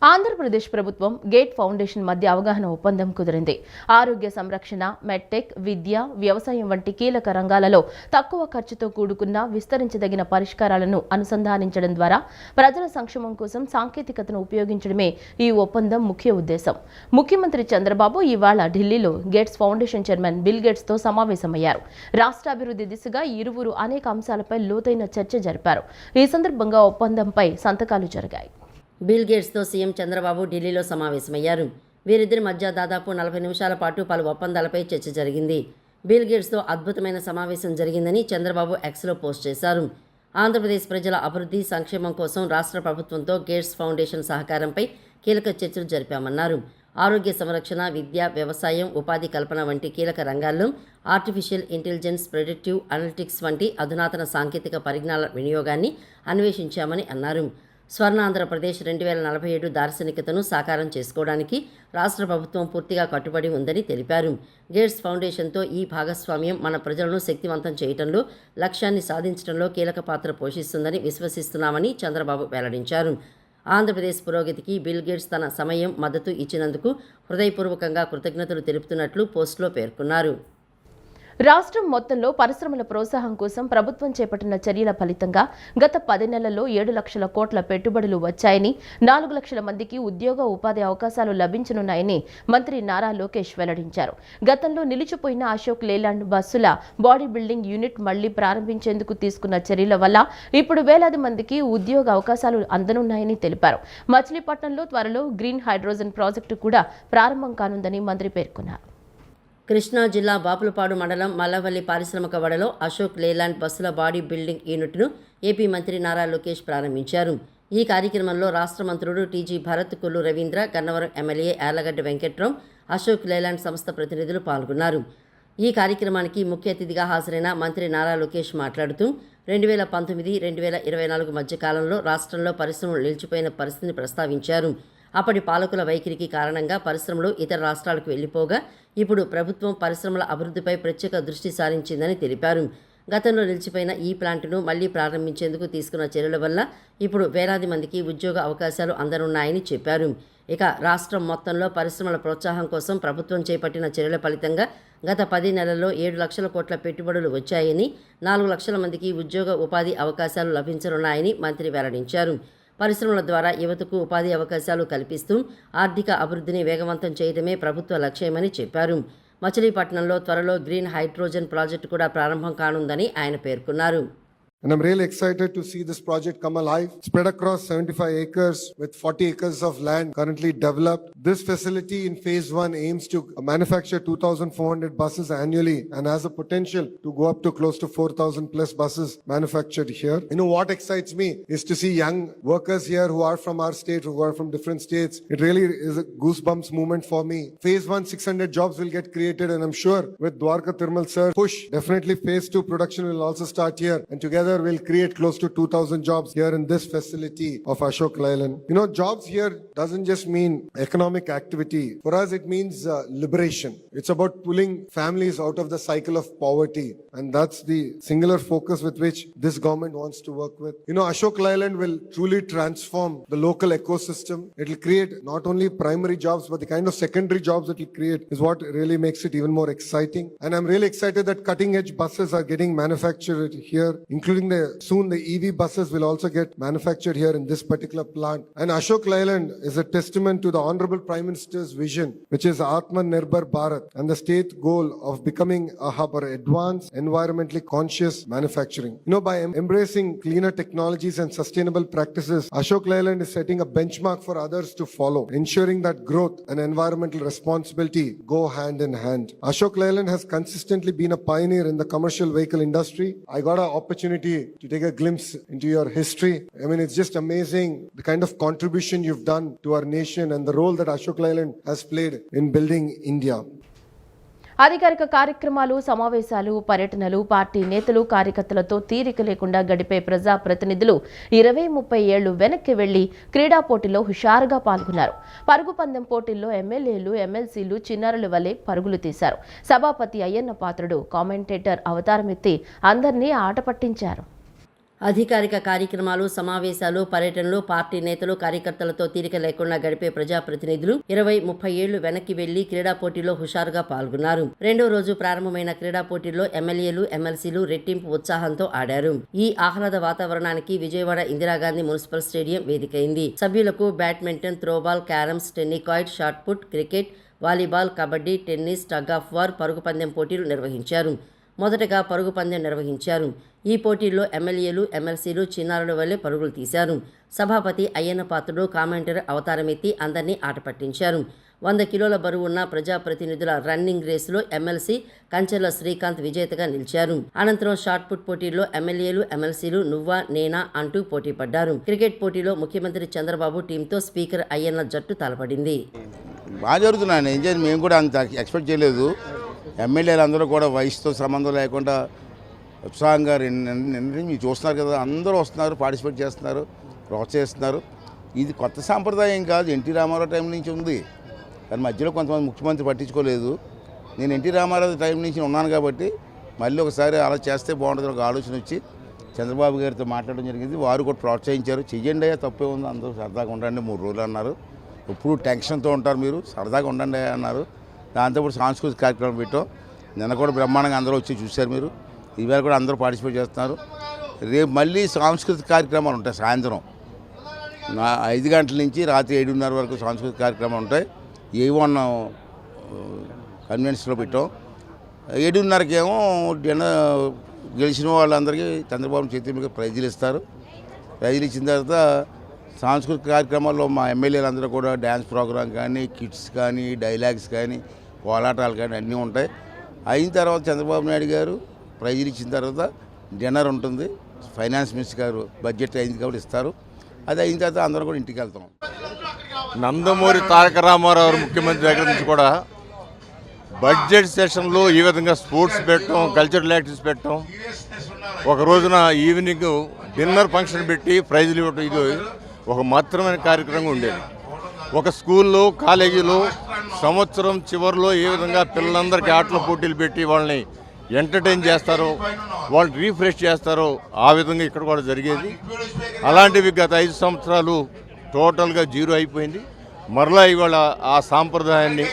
ఆంధ్రప్రదేశ్ ప్రభుత్వం gate foundation మధ్య అవగాహన ఒప్పందం కుదిరింది. ఆరోగ్య సంరక్షణ, మెడ్టెక్, విద్య, వ్యవసాయం వంటి కీలక రంగాలలో తక్కువ ఖర్చుతో కూడుకున్న విస్తరించదగిన పరిష్కారాలను అనుసంధానించడం ద్వారా ప్రజల సంక్షేమం కోసం సాంకేతికతను ఉపయోగించడమే ఈ ఒప్పందం ముఖ్య ఉద్దేశం. ముఖ్యమంత్రి చంద్రబాబు ఇవాళ ఢిల్లీలో gates foundation chairman bill gates తో సమావేశమయ్యారు. రాష్ట్రాభివృద్ధి దిశగా ఇరువురు అనేక అంశాలపై లోతైన చర్చ జరిపారు. ఈ సందర్భంగా ఒప్పందంపై సంతకాలు జరిగాయి. బిల్ గేట్స్తో సీఎం చంద్రబాబు ఢిల్లీలో సమావేశమయ్యారు. వీరిద్దరి మధ్య దాదాపు 40 నిమిషాల పాటు పలు ఒప్పందాలపై చర్చ జరిగింది. బిల్ గేట్స్తో అద్భుతమైన సమావేశం జరిగిందని చంద్రబాబు ఎక్స్లో పోస్ట్ చేశారు. ఆంధ్రప్రదేశ్ ప్రజల అభివృద్ధి, సంక్షేమం కోసం రాష్ట్ర ప్రభుత్వంతో గేట్స్ ఫౌండేషన్ సహకారంపై కీలక చర్చలు జరిపామన్నారు. ఆరోగ్య సంరక్షణ, విద్య, వ్యవసాయం, ఉపాధి కల్పన వంటి కీలక రంగాల్లో ఆర్టిఫిషియల్ ఇంటెలిజెన్స్, ప్రెడిక్టివ్ అనలిటిక్స్ వంటి అధునాతన సాంకేతిక పరిజ్ఞానాల వినియోగాన్ని అన్వేషించామని అన్నారు. స్వర్ణాంధ్రప్రదేశ్ 2047 దార్శనికతను సాకారం చేసుకోవడానికి రాష్ట్ర ప్రభుత్వం పూర్తిగా కట్టుబడి ఉందని తెలిపారు. గేట్స్ ఫౌండేషన్తో ఈ భాగస్వామ్యం మన ప్రజలను శక్తివంతం చేయడంలో, లక్ష్యాన్ని సాధించడంలో కీలక పాత్ర పోషిస్తుందని విశ్వసిస్తున్నామని చంద్రబాబు వెల్లడించారు. ఆంధ్రప్రదేశ్ పురోగతికి బిల్ గేట్స్ తన సమయం, మద్దతు ఇచ్చినందుకు హృదయపూర్వకంగా కృతజ్ఞతలు తెలుపుతున్నట్లు పోస్టులో పేర్కొన్నారు. రాష్ట్రం మొత్తంలో పరిశ్రమల ప్రోత్సాహం కోసం ప్రభుత్వం చేపట్టిన చర్యల ఫలితంగా గత 10 నెలల్లో 7 లక్షల కోట్ల పెట్టుబడులు వచ్చాయని, 4 లక్షల మందికి ఉద్యోగ, ఉపాధి అవకాశాలు లభించనున్నాయని మంత్రి నారా లోకేష్ వెల్లడించారు. గతంలో నిలిచిపోయిన అశోక్ లేలాండ్ బస్సుల బాడీ బిల్డింగ్ యూనిట్ మళ్లీ ప్రారంభించేందుకు తీసుకున్న చర్యల వల్ల ఇప్పుడు వేలాది మందికి ఉద్యోగ అవకాశాలు అందనున్నాయని తెలిపారు. మచిలీపట్నంలో త్వరలో గ్రీన్ హైడ్రోజన్ ప్రాజెక్టు కూడా ప్రారంభం కానుందని మంత్రి పేర్కొన్నారు. కృష్ణా జిల్లా బాపులపాడు మండలం మల్లవల్లి పారిశ్రామిక వాడలో అశోక్ లేలాండ్ బస్సుల బాడీ బిల్డింగ్ యూనిట్ను ఏపీ మంత్రి నారా లోకేష్ ప్రారంభించారు. ఈ కార్యక్రమంలో రాష్ట్ర మంత్రులు TG Bharat, Kollu Ravindra, Gannavaram MLA Yarlagadda Venkatrao, Ashok Leyland సంస్థ ప్రతినిధులు పాల్గొన్నారు. ఈ కార్యక్రమానికి ముఖ్య అతిథిగా హాజరైన మంత్రి నారా లోకేష్ మాట్లాడుతూ 2019-2024 మధ్య కాలంలో రాష్ట్రంలో పరిశ్రమలు నిలిచిపోయిన పరిస్థితిని ప్రస్తావించారు. అప్పటి పాలకుల వైఖరికి కారణంగా పరిశ్రమలు ఇతర రాష్ట్రాలకు వెళ్లిపోగా ఇప్పుడు ప్రభుత్వం పరిశ్రమల అభివృద్ధిపై ప్రత్యేక దృష్టి సారించిందని తెలిపారు. గతంలో నిలిచిపోయిన ఈ ప్లాంటును మళ్లీ ప్రారంభించేందుకు తీసుకున్న చర్యల వల్ల ఇప్పుడు వేలాది మందికి ఉద్యోగ అవకాశాలు అందనున్నాయని చెప్పారు. ఇక రాష్ట్రం మొత్తంలో పరిశ్రమల ప్రోత్సాహం కోసం ప్రభుత్వం చేపట్టిన చర్యల ఫలితంగా గత 10 నెలల్లో 7 లక్షల కోట్ల పెట్టుబడులు వచ్చాయని, 4 లక్షల మందికి ఉద్యోగ, ఉపాధి అవకాశాలు లభించనున్నాయని మంత్రి వెల్లడించారు. పరిశ్రమల ద్వారా యువతకు ఉపాధి అవకాశాలు కల్పిస్తూ ఆర్థిక అభివృద్ధిని వేగవంతం చేయడమే ప్రభుత్వ లక్ష్యమని చెప్పారు. మచిలీపట్నంలో త్వరలో గ్రీన్ హైడ్రోజన్ ప్రాజెక్టు కూడా ప్రారంభం కానుందని ఆయన పేర్కొన్నారు. And I'm really excited to see this project come alive, spread across 75 acres with 40 acres of land currently developed. This facility in phase 1 aims to manufacture 2,400 buses annually and has a potential to go up to close to 4,000 plus buses manufactured here. You know what excites me is to see young workers here who are from our state, who are from different states. It really is a goosebumps moment for me. Phase 1, 600 jobs will get created, and I'm sure with Dwarka Tirmal sir push, definitely phase 2 production will also start here, and together will create close to 2,000 jobs here in this facility of Ashok Leyland. You know, jobs here doesn't just mean economic activity. For us, it means liberation. It's about pulling families out of the cycle of poverty. And that's the singular focus with which this government wants to work with. You know, Ashok Leyland will truly transform the local ecosystem. It will create not only primary jobs, but the kind of secondary jobs that it will create is what really makes it even more exciting. And I'm really excited that cutting edge buses are getting manufactured here, including soon the EV buses will also get manufactured here in this particular plant. And Ashok Leyland is a testament to the Honorable Prime Minister's vision, which is Atmanirbhar Bharat, and the state goal of becoming a hub for advanced, environmentally conscious manufacturing. You know, by embracing cleaner technologies and sustainable practices, Ashok Leyland is setting a benchmark for others to follow, ensuring that growth and environmental responsibility go hand in hand. Ashok Leyland has consistently been a pioneer in the commercial vehicle industry. I got an opportunity to take a glimpse into your history. I mean, it's just amazing the kind of contribution you've done to our nation and the role that Ashok Leyland has played in building India. అధికారిక కార్యక్రమాలు, సమావేశాలు, పర్యటనలు, party నేతలు, కార్యకర్తలతో తీరిక లేకుండా గడిపే ప్రజా ప్రతినిధులు 20-30 ఏళ్లు వెనక్కి వెళ్లి క్రీడా పోటీలో హుషారుగా పాల్గొన్నారు. పరుగు పందెం పోటీల్లో ఎమ్మెల్యేలు, ఎమ్మెల్సీలు చిన్నారుల వలె పరుగులు తీశారు. సభాపతి అయ్యన్న పాత్రుడు కామెంటేటర్ అవతారమెత్తి అందరినీ ఆట పట్టించారు. అధికారిక కార్యక్రమాలు, సమావేశాలు, పర్యటనలు, పార్టీ నేతలు, కార్యకర్తలతో తీరిక లేకుండా గడిపే ప్రజాప్రతినిధులు 20-30 ఏళ్లు వెనక్కి వెళ్లి క్రీడా పోటీల్లో హుషారుగా పాల్గొన్నారు. రెండో రోజు ప్రారంభమైన క్రీడా పోటీల్లో ఎమ్మెల్యేలు, ఎమ్మెల్సీలు రెట్టింపు ఉత్సాహంతో ఆడారు. ఈ ఆహ్లాద వాతావరణానికి విజయవాడ ఇందిరాగాంధీ మున్సిపల్ స్టేడియం వేదికైంది. సభ్యులకు badminton, throwball, carroms, tennikoit, shot put, cricket, volleyball, kabaddi, tennis, tug of war, పరుగు పందెం పోటీలు నిర్వహించారు. మొదటగా పరుగు పందెం నిర్వహించారు. ఈ పోటీల్లో ఎమ్మెల్యేలు, ఎమ్మెల్సీలు చిన్నారుల వల్లే పరుగులు తీశారు. సభాపతి అయ్యన్న పాత్రుడు కామెంటర్ అవతారమెత్తి అందరినీ ఆట పట్టించారు. 100 కిలోల బరువు ఉన్న ప్రజాప్రతినిధుల రన్నింగ్ రేసులో ఎమ్మెల్సీ కంచెర్ల శ్రీకాంత్ విజేతగా నిలిచారు. అనంతరం షాట్ పుట్ పోటీల్లో ఎమ్మెల్యేలు, ఎమ్మెల్సీలు నువ్వా నేనా అంటూ పోటీ పడ్డారు. క్రికెట్ పోటీలో ముఖ్యమంత్రి చంద్రబాబు టీంతో స్పీకర్ అయ్యన్న జట్టు తలపడింది. బాగా జరుగుతున్నాయి. ఏం మేము కూడా అంత ఎక్స్పెక్ట్ చేయలేదు. ఎమ్మెల్యేలు అందరూ కూడా వయసుతో సంబంధం లేకుండా ఉత్సాహంగా మీరు చూస్తున్నారు కదా, అందరూ వస్తున్నారు, పార్టిసిపేట్ చేస్తున్నారు, ప్రోత్సహిస్తున్నారు. ఇది కొత్త సాంప్రదాయం కాదు, ఎన్టీ రామారావు టైం నుంచి ఉంది. కానీ మధ్యలో కొంతమంది ముఖ్యమంత్రి పట్టించుకోలేదు. నేను ఎన్టీ రామారావు టైం నుంచి ఉన్నాను కాబట్టి మళ్ళీ ఒకసారి అలా చేస్తే బాగుంటుంది ఒక ఆలోచన వచ్చి చంద్రబాబు గారితో మాట్లాడడం జరిగింది. వారు కూడా ప్రోత్సహించారు. చెయ్యండి అయ్యా, తప్పే ఉంది, అందరూ సరదాగా ఉండండి, 3 రోజులు అన్నారు. ఇప్పుడు టెన్షన్తో ఉంటారు, మీరు సరదాగా ఉండండి అన్నారు. దాంతోపాటు సాంస్కృతిక కార్యక్రమం పెట్టాం. నిన్న కూడా బ్రహ్మాండంగా అందరూ వచ్చి చూశారు. మీరు ఈవేళ కూడా అందరూ పార్టిసిపేట్ చేస్తున్నారు. రేపు మళ్ళీ సాంస్కృతిక కార్యక్రమాలు ఉంటాయి. సాయంత్రం 5 గంటల నుంచి రాత్రి 7:30 వరకు సాంస్కృతిక కార్యక్రమాలు ఉంటాయి. A1 కన్వెన్షన్లో పెట్టాం. 7:30కి ఏమో గెలిచిన వాళ్ళందరికీ చంద్రబాబు చేతి మీద ప్రైజులు ఇస్తారు. ప్రైజులు ఇచ్చిన తర్వాత సాంస్కృతిక కార్యక్రమాల్లో మా ఎమ్మెల్యేలందరూ కూడా డ్యాన్స్ ప్రోగ్రాం కానీ, కిట్స్ కానీ, డైలాగ్స్ కానీ, కోలాటాలు కానీ అన్నీ ఉంటాయి. అయిన తర్వాత చంద్రబాబు నాయుడు గారు ప్రైజులు ఇచ్చిన తర్వాత డిన్నర్ ఉంటుంది. ఫైనాన్స్ మినిస్టర్ గారు బడ్జెట్ అయింది కాబట్టి ఇస్తారు. అది అయిన తర్వాత అందరం కూడా ఇంటికి వెళ్తాం. నందమూరి తారక రామారావు ముఖ్యమంత్రి దగ్గర నుంచి కూడా బడ్జెట్ సెషన్లో ఈ విధంగా స్పోర్ట్స్ పెట్టడం, కల్చరల్ యాక్టివిటీస్ పెట్టడం, ఒక రోజున ఈవినింగ్ డిన్నర్ ఫంక్షన్ పెట్టి ప్రైజులు ఇవ్వడం, ఇది ఒక మాత్రమైన కార్యక్రమం ఉండేది. ఒక స్కూల్లో, కాలేజీలో సంవత్సరం చివరిలో ఏ విధంగా పిల్లలందరికీ ఆటల పోటీలు పెట్టి వాళ్ళని ఎంటర్టైన్ చేస్తారో, వాళ్ళు రీఫ్రెష్ చేస్తారో ఆ విధంగా ఇక్కడ కూడా జరిగేది. అలాంటివి గత 5 సంవత్సరాలు టోటల్గా జీరో అయిపోయింది. మరలా ఇవాళ ఆ సాంప్రదాయాన్ని,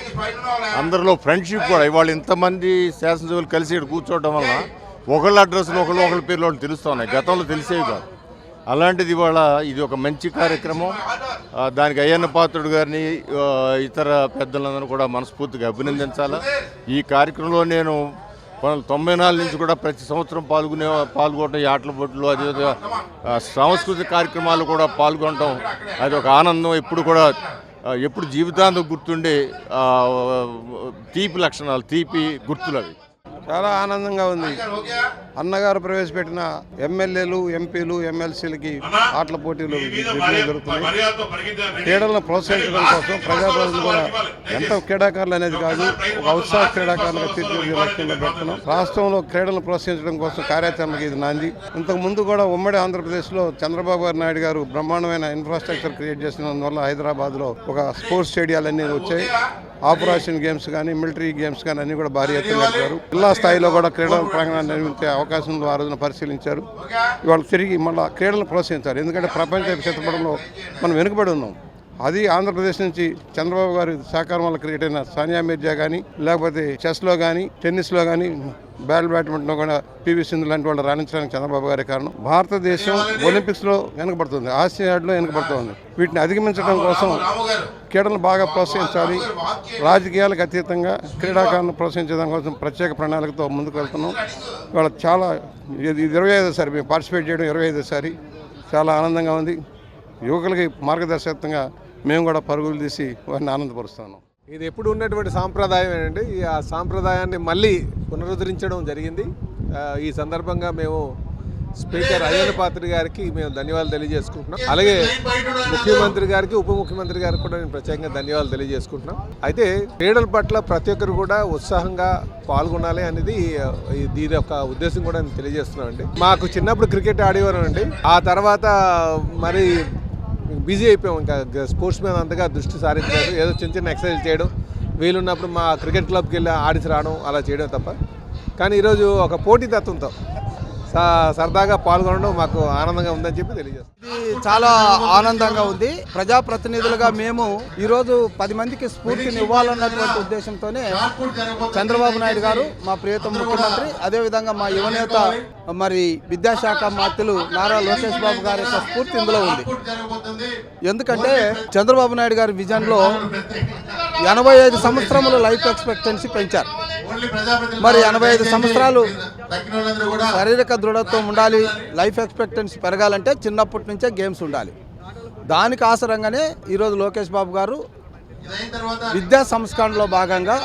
అందరిలో ఫ్రెండ్షిప్ కూడా, ఇవాళ ఇంతమంది శాసనసభ్యులు కలిసి ఇక్కడ కూర్చోవడం వల్ల ఒకళ్ళ అడ్రస్లు ఒకళ్ళ పేర్లు వాళ్ళు తెలుస్తూ ఉన్నాయి. గతంలో తెలిసేవి కాదు. అలాంటిది ఇవాళ ఇది ఒక మంచి కార్యక్రమం. దానికి అయ్యన్న పాత్రుడు గారిని, ఇతర పెద్దలందరూ కూడా మనస్ఫూర్తిగా అభినందించాలి. ఈ కార్యక్రమంలో నేను 1994 నుంచి కూడా ప్రతి సంవత్సరం పాల్గొనడం, ఈ ఆటల పోటీలు, అదేవిధంగా సాంస్కృతిక కార్యక్రమాలు కూడా పాల్గొనడం, అది ఒక ఆనందం. ఎప్పుడు జీవితాంతం గుర్తుండే తీపి లక్షణాలు, తీపి గుర్తులు అవి. చాలా ఆనందంగా ఉంది. అన్నగారు ప్రవేశపెట్టిన ఎమ్మెల్యేలు, ఎంపీలు, ఎమ్మెల్సీలకి ఆటల పోటీలు జరుగుతున్నాయి. క్రీడలను ప్రోత్సహించడం కోసం ప్రజాప్రతినిధులు కూడా ఎంత క్రీడాకారులు అనేది కాదు, ఒక ఉత్సాహ క్రీడాకారులుగా తీర్చిదిద్దే లక్ష్యంగా పెడుతున్నాం. రాష్ట్రంలో క్రీడలను ప్రోత్సహించడం కోసం కార్యాచరణకు ఇది నాంది. ఇంతకు ముందు కూడా ఉమ్మడి ఆంధ్రప్రదేశ్లో చంద్రబాబు నాయుడు గారు బ్రహ్మాండమైన ఇన్ఫ్రాస్ట్రక్చర్ క్రియేట్ చేసినందువల్ల హైదరాబాద్లో ఒక స్పోర్ట్స్ స్టేడియాలన్నీ వచ్చాయి. ఆపరేషన్ గేమ్స్ కానీ, మిలిటరీ గేమ్స్ కానీ అన్నీ కూడా భారీ ఎత్తున నడిపారు. జిల్లా స్థాయిలో కూడా క్రీడల ప్రాంగణాన్ని నిర్మించే అవకాశం ఆ రోజున పరిశీలించారు. ఇవాళ తిరిగి మళ్ళీ క్రీడలను ప్రోత్సహించారు. ఎందుకంటే ప్రపంచ చిత్రపటంలో మనం వెనుకబడి ఉన్నాం. అది ఆంధ్రప్రదేశ్ నుంచి చంద్రబాబు గారి సహకారం వల్ల క్రికెట్ అయిన సానియా మిర్జా కానీ, లేకపోతే చెస్లో కానీ, టెన్నిస్లో కానీ, బ్యాడ్మింటన్లో కూడా పివి సింధు లాంటి వాళ్ళు రాణించడానికి చంద్రబాబు గారి కారణం. భారతదేశం ఒలింపిక్స్లో వెనుకబడుతుంది, ఆసియాడ్లో వెనుకబడుతుంది. వీటిని అధిగమించడం కోసం క్రీడలను బాగా ప్రోత్సహించాలి. రాజకీయాలకు అతీతంగా క్రీడాకారులను ప్రోత్సహించడం కోసం ప్రత్యేక ప్రణాళికతో ముందుకు వెళ్తున్నాం. ఇవాళ చాలా 25సారి మేము పార్టిసిపేట్ చేయడం, 25సారి చాలా ఆనందంగా ఉంది. యువకులకి మార్గదర్శకత్వంగా మేము కూడా పరుగులు తీసి వారిని ఆనందపరుస్తున్నాం. ఇది ఎప్పుడు ఉన్నటువంటి సాంప్రదాయం ఏంటంటే ఆ సాంప్రదాయాన్ని మళ్ళీ పునరుద్ధరించడం జరిగింది. ఈ సందర్భంగా మేము స్పీకర్ అయ్యన్న పాత్రుడు గారికి మేము ధన్యవాదాలు తెలియజేసుకుంటున్నాం. అలాగే ముఖ్యమంత్రి గారికి, ఉప ముఖ్యమంత్రి గారికి కూడా నేను ప్రత్యేకంగా ధన్యవాదాలు తెలియజేసుకుంటున్నాం. అయితే క్రీడల పట్ల ప్రతి ఒక్కరు కూడా ఉత్సాహంగా పాల్గొనాలి అనేది దీని యొక్క ఉద్దేశం కూడా నేను తెలియజేస్తున్నాను అండి. మాకు చిన్నప్పుడు క్రికెట్ ఆడేవారు అండి. ఆ తర్వాత మరి బిజీ అయిపోయాం. ఇంకా స్పోర్ట్స్ మీద అంతగా దృష్టి సారించలేదు. ఏదో చిన్న చిన్న ఎక్సర్సైజ్ చేయడం, వీలున్నప్పుడు మా క్రికెట్ క్లబ్కి వెళ్ళి ఆడిసి రావడం అలా చేయడం తప్ప. కానీ ఈరోజు ఒక పోటీతత్వంతో సరదాగా పాల్గొనడం మాకు ఆనందంగా ఉందని చెప్పి తెలియజేస్తాం. ఇది చాలా ఆనందంగా ఉంది. ప్రజాప్రతినిధులుగా మేము ఈరోజు 10 మందికి స్ఫూర్తిని ఇవ్వాలన్నటువంటి ఉద్దేశంతోనే చంద్రబాబు నాయుడు గారు, మా ప్రియతమ ముఖ్యమంత్రి, అదేవిధంగా మా యువనేత మరి విద్యాశాఖ మంత్రులు నారా లోకేష్ బాబు గారి యొక్క స్ఫూర్తి ఇందులో ఉంది. ఎందుకంటే చంద్రబాబు నాయుడు గారి విజన్లో 85 సంవత్సరముల లైఫ్ ఎక్స్పెక్టెన్సీ పెంచారు. మరి 85 సంవత్సరాలు శారీరక దృఢత్వం ఉండాలి, లైఫ్ ఎక్స్పెక్టెన్సీ పెరగాలంటే చిన్నప్పటి నుంచే గేమ్స్ ఉండాలి. దానికి ఆసరంగానే ఈరోజు లోకేష్ బాబు గారు విద్యా సంస్కరణలో భాగంగా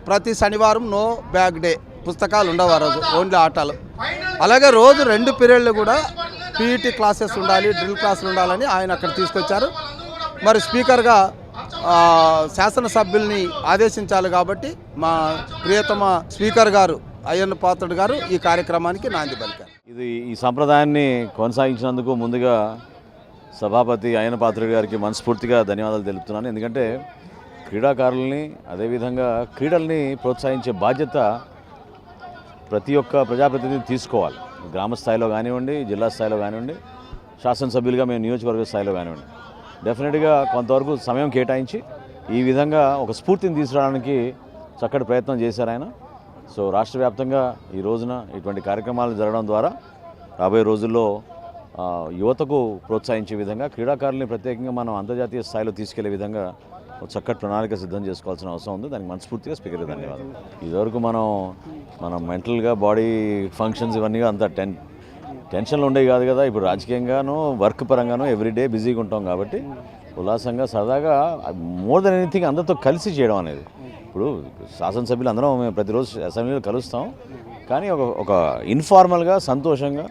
ప్రతి శనివారం నో బ్యాగ్ డే, పుస్తకాలు ఉండవు ఆ రోజు, ఓన్లీ ఆటలు. అలాగే రోజు 2 పీరియడ్లు కూడా పీఈటీ క్లాసెస్ ఉండాలి, డ్రిల్ క్లాసులు ఉండాలని ఆయన అక్కడ తీసుకొచ్చారు. మరి స్పీకర్గా శాసనసభ్యుల్ని ఆదేశించాలి కాబట్టి మా ప్రియతమ స్పీకర్ గారు అయ్యన్న పాత్రుడు గారు ఈ కార్యక్రమానికి నాంది పలికారు. ఈ సంప్రదాయాన్ని కొనసాగించినందుకు ముందుగా సభాపతి అయ్యన్న పాత్రుడు గారికి మనస్ఫూర్తిగా ధన్యవాదాలు తెలుపుతున్నాను. ఎందుకంటే క్రీడాకారుల్ని, అదేవిధంగా క్రీడల్ని ప్రోత్సహించే బాధ్యత ప్రతి ఒక్క ప్రజాప్రతినిధి తీసుకోవాలి. గ్రామ స్థాయిలో కానివ్వండి, జిల్లా స్థాయిలో కానివ్వండి, శాసనసభ్యులుగా మేము నియోజకవర్గ స్థాయిలో కానివ్వండి, డెఫినెట్గా కొంతవరకు సమయం కేటాయించి ఈ విధంగా ఒక స్ఫూర్తిని తీసుకురావడానికి చక్కటి ప్రయత్నం చేశారు ఆయన. సో రాష్ట్ర వ్యాప్తంగా ఈ రోజున ఇటువంటి కార్యక్రమాలు జరగడం ద్వారా రాబోయే రోజుల్లో యువతకు ప్రోత్సహించే విధంగా, క్రీడాకారుల్ని ప్రత్యేకంగా మనం అంతర్జాతీయ స్థాయిలో తీసుకెళ్లే విధంగా ఒక చక్కటి ప్రణాళిక సిద్ధం చేసుకోవాల్సిన అవసరం ఉంది. దానికి మనస్ఫూర్తిగా స్పీకర్కి ధన్యవాదాలు. ఇదివరకు మనం మెంటల్గా బాడీ ఫంక్షన్స్ ఇవన్నీ అంత టెన్షన్లు ఉండేవి కాదు కదా. ఇప్పుడు రాజకీయంగానూ వర్క్ పరంగానూ ఎవ్రీడే బిజీగా ఉంటాం కాబట్టి ఉల్లాసంగా సరదాగా మోర్ దెన్ ఎనీథింగ్ అందరితో కలిసి చేయడం అనేది. ఇప్పుడు శాసనసభ్యులు అందరం మేము ప్రతిరోజు అసెంబ్లీలో కలుస్తాం, కానీ ఒక ఇన్ఫార్మల్గా సంతోషంగా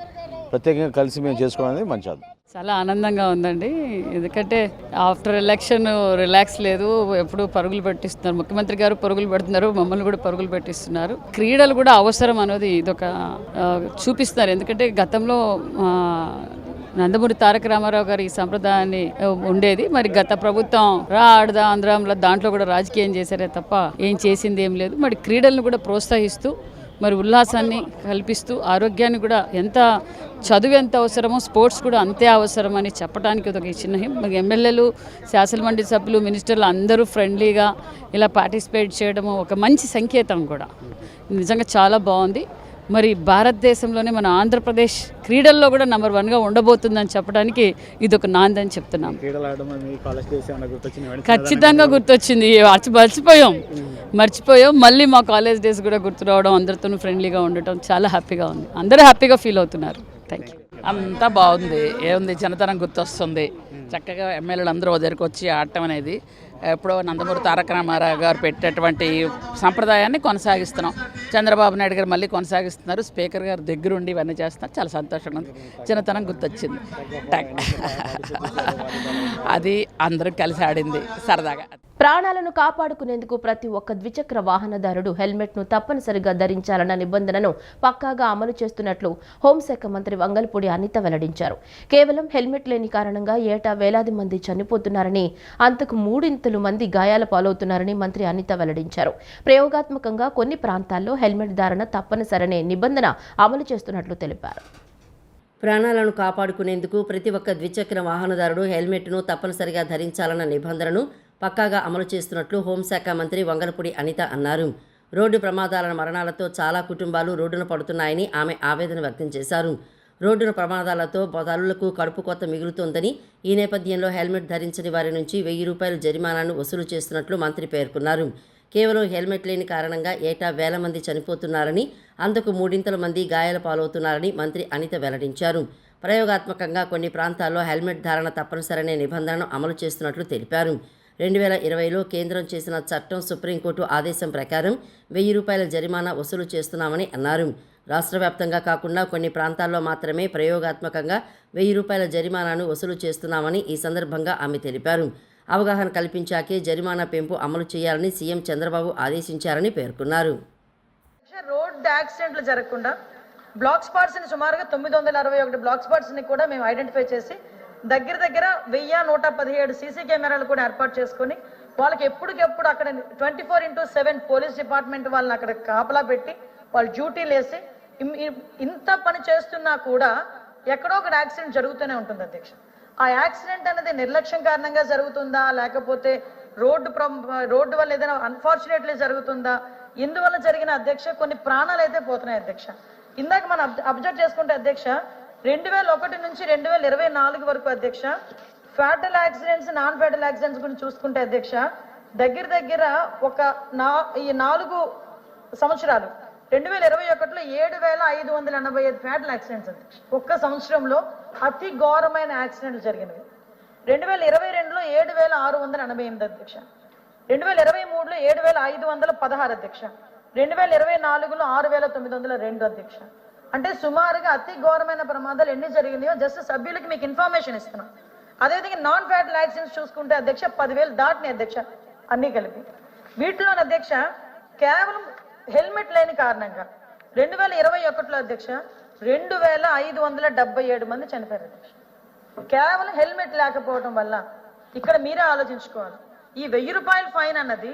ప్రత్యేకంగా కలిసి మేము చేసుకోవడం అనేది మంచిది. చాలా ఆనందంగా ఉందండి. ఎందుకంటే ఆఫ్టర్ ఎలక్షన్ రిలాక్స్ లేదు, ఎప్పుడు పరుగులు పెట్టిస్తున్నారు. ముఖ్యమంత్రి గారు పరుగులు పెడుతున్నారు, మమ్మల్ని కూడా పరుగులు పెట్టిస్తున్నారు. క్రీడలు కూడా అవసరం అనేది ఇదొక చూపిస్తున్నారు. ఎందుకంటే గతంలో నందమూరి తారక రామారావు గారు ఈ సంప్రదాయాన్ని ఉండేది. మరి గత ప్రభుత్వం ఆడదా ఆంధ్రంలో దాంట్లో కూడా రాజకీయం చేశారే తప్ప ఏం చేసింది ఏం లేదు. మరి క్రీడలను కూడా ప్రోత్సహిస్తూ, మరి ఉల్లాసాన్ని కల్పిస్తూ, ఆరోగ్యాన్ని కూడా చదువు ఎంత అవసరమో స్పోర్ట్స్ కూడా అంతే అవసరం అని చెప్పడానికి ఒక చిన్న ఎమ్మెల్యేలు, శాసనమండలి సభ్యులు, మినిస్టర్లు అందరూ ఫ్రెండ్లీగా ఇలా పార్టిసిపేట్ చేయడము ఒక మంచి సంకేతం కూడా. నిజంగా చాలా బాగుంది. మరి భారతదేశంలోనే మన ఆంధ్రప్రదేశ్ క్రీడల్లో కూడా నెంబర్ 1గా ఉండబోతుందని చెప్పడానికి ఇది ఒక నాంది అని చెప్తున్నాం. ఖచ్చితంగా గుర్తొచ్చింది. మర్చిపోయాం. మళ్ళీ మా కాలేజ్ డేస్ కూడా గుర్తు రావడం, అందరితోనూ ఫ్రెండ్లీగా ఉండటం చాలా హ్యాపీగా ఉంది. అందరూ హ్యాపీగా ఫీల్ అవుతున్నారు. Thank you. అంతా బాగుంది. ఏముంది, చిన్నతనం గుర్తొస్తుంది. చక్కగా ఎమ్మెల్యేలు అందరూ దగ్గరికి వచ్చి ఆడటం అనేది ఎప్పుడో నందమూరి తారక రామారావు గారు పెట్టేటువంటి సంప్రదాయాన్ని కొనసాగిస్తున్నాం. చంద్రబాబు నాయుడు గారు మళ్ళీ కొనసాగిస్తున్నారు. స్పీకర్ గారు దగ్గరుండి ఇవన్నీ చేస్తున్నారు. చాలా సంతోషంగా ఉంది. చిన్నతనం గుర్తొచ్చింది. అది అందరూ కలిసి ఆడింది సరదాగా. ప్రాణాలను కాపాడుకునేందుకు ప్రతి ఒక్క ద్విచక్ర వాహనదారుడు హెల్మెట్ను తప్పనిసరిగా ధరించాలన్న నిబంధనను పక్కాగా అమలు చేస్తున్నట్లు హోంశాఖ మంత్రి వంగల్పూడి అనిత వెల్లడించారు. కేవలం హెల్మెట్ లేని కారణంగా ఏటా వేలాది మంది చనిపోతున్నారని, అంతకు 3 మంది గాయాల పాలవుతున్నారని మంత్రి అనిత వెల్లడించారు. ప్రయోగాత్మకంగా కొన్ని ప్రాంతాల్లో హెల్మెట్ ధారణ తప్పనిసరనే నిబంధన అమలు చేస్తున్నట్లు తెలిపారు. ప్రాణాలను కాపాడుకునేందుకు ప్రతి ఒక్క ద్విచక్ర వాహనదారుడు హెల్మెట్ను తప్పనిసరిగా ధరించాలన్న నిబంధనను పక్కాగా అమలు చేస్తున్నట్లు హోంశాఖ మంత్రి వంగలపూడి అనిత అన్నారు. రోడ్డు ప్రమాదాల మరణాలతో చాలా కుటుంబాలు రోడ్డున పడుతున్నాయని ఆమె ఆవేదన వ్యక్తం చేశారు. రోడ్డున ప్రమాదాలతో తల్లులకు కడుపు కొత్త మిగులుతోందని, ఈ నేపథ్యంలో హెల్మెట్ ధరించని వారి నుంచి 1000 రూపాయల జరిమానాను వసూలు చేస్తున్నట్లు మంత్రి పేర్కొన్నారు. కేవలం హెల్మెట్ లేని కారణంగా ఏటా వేల మంది చనిపోతున్నారని, అందుకు 3 మంది గాయాల పాలవుతున్నారని మంత్రి అనిత వెల్లడించారు. ప్రయోగాత్మకంగా కొన్ని ప్రాంతాల్లో హెల్మెట్ ధారణ తప్పనిసరనే నిబంధనను అమలు చేస్తున్నట్లు తెలిపారు. 2020లో కేంద్రం చేసిన చట్టం, సుప్రీంకోర్టు ఆదేశం ప్రకారం 1000 రూపాయల జరిమానా వసూలు చేస్తున్నామని అన్నారు. రాష్ట్ర వ్యాప్తంగా కాకుండా కొన్ని ప్రాంతాల్లో మాత్రమే ప్రయోగాత్మకంగా 1000 రూపాయల జరిమానాను వసూలు చేస్తున్నామని ఈ సందర్భంగా ఆమె తెలిపారు. అవగాహన కల్పించాకే జరిమానా పెంపు అమలు చేయాలని సీఎం చంద్రబాబు ఆదేశించారని పేర్కొన్నారు. రోడ్ యాక్సిడెంట్లు జరగకుండా బ్లాక్ స్పాట్స్ని సుమారుగా 961 బ్లాక్ స్పాట్స్ని కూడా మేము ఐడెంటిఫై చేసి దగ్గర 1117 సీసీ కెమెరాలు కూడా ఏర్పాటు చేసుకొని వాళ్ళకి ఎప్పటికెప్పుడు అక్కడ 24/7 పోలీస్ డిపార్ట్మెంట్ వాళ్ళని అక్కడ కాపలా పెట్టి వాళ్ళు డ్యూటీలు వేసి ఇంత పని చేస్తున్నా కూడా ఎక్కడో ఒక యాక్సిడెంట్ జరుగుతూనే ఉంటుంది అధ్యక్ష. ఆ యాక్సిడెంట్ అనేది నిర్లక్ష్యం కారణంగా జరుగుతుందా, లేకపోతే రోడ్డు వల్ల ఏదైనా అన్ఫార్చునేట్లీ జరుగుతుందా, ఇందువల్ల జరిగిన అధ్యక్ష కొన్ని ప్రాణాలు అయితే పోతున్నాయి అధ్యక్ష. ఇందాక మనం అబ్జర్వ్ చేసుకుంటే అధ్యక్ష 2001 నుంచి 2024 వరకు అధ్యక్ష fatal accidents, non fatal accidents గురించి చూసుకుంటే అధ్యక్ష దగ్గర ఒక ఈ 4 సంవత్సరాలు 2021లో 7,585 ఫ్యాటల్ యాక్సిడెంట్స్ అధ్యక్ష. ఒక్క సంవత్సరంలో అతి ఘోరమైన యాక్సిడెంట్లు జరిగినవి. 2022లో 7,688 అధ్యక్ష. 2023లో 7,516 అధ్యక్ష. 2024లో 6,902 అధ్యక్ష. అంటే సుమారుగా అతి ఘోరమైన ప్రమాదాలు ఎన్ని జరిగినాయో జస్ట్ సభ్యులకి మీకు ఇన్ఫర్మేషన్ ఇస్తున్నాం. అదేవిధంగా నాన్ ఫ్యాటల్ యాక్సిడెంట్స్ చూసుకుంటే అధ్యక్ష 10,000 దాటినాయి అధ్యక్ష అన్ని కలిపి. వీటిలో అధ్యక్ష కేవలం హెల్మెట్ లేని కారణంగా 2021లో అధ్యక్ష 2,577 మంది చనిపోయారు అధ్యక్ష. కేవలం హెల్మెట్ లేకపోవడం వల్ల. ఇక్కడ మీరే ఆలోచించుకోవాలి. ఈ 1,000 రూపాయల ఫైన్ అన్నది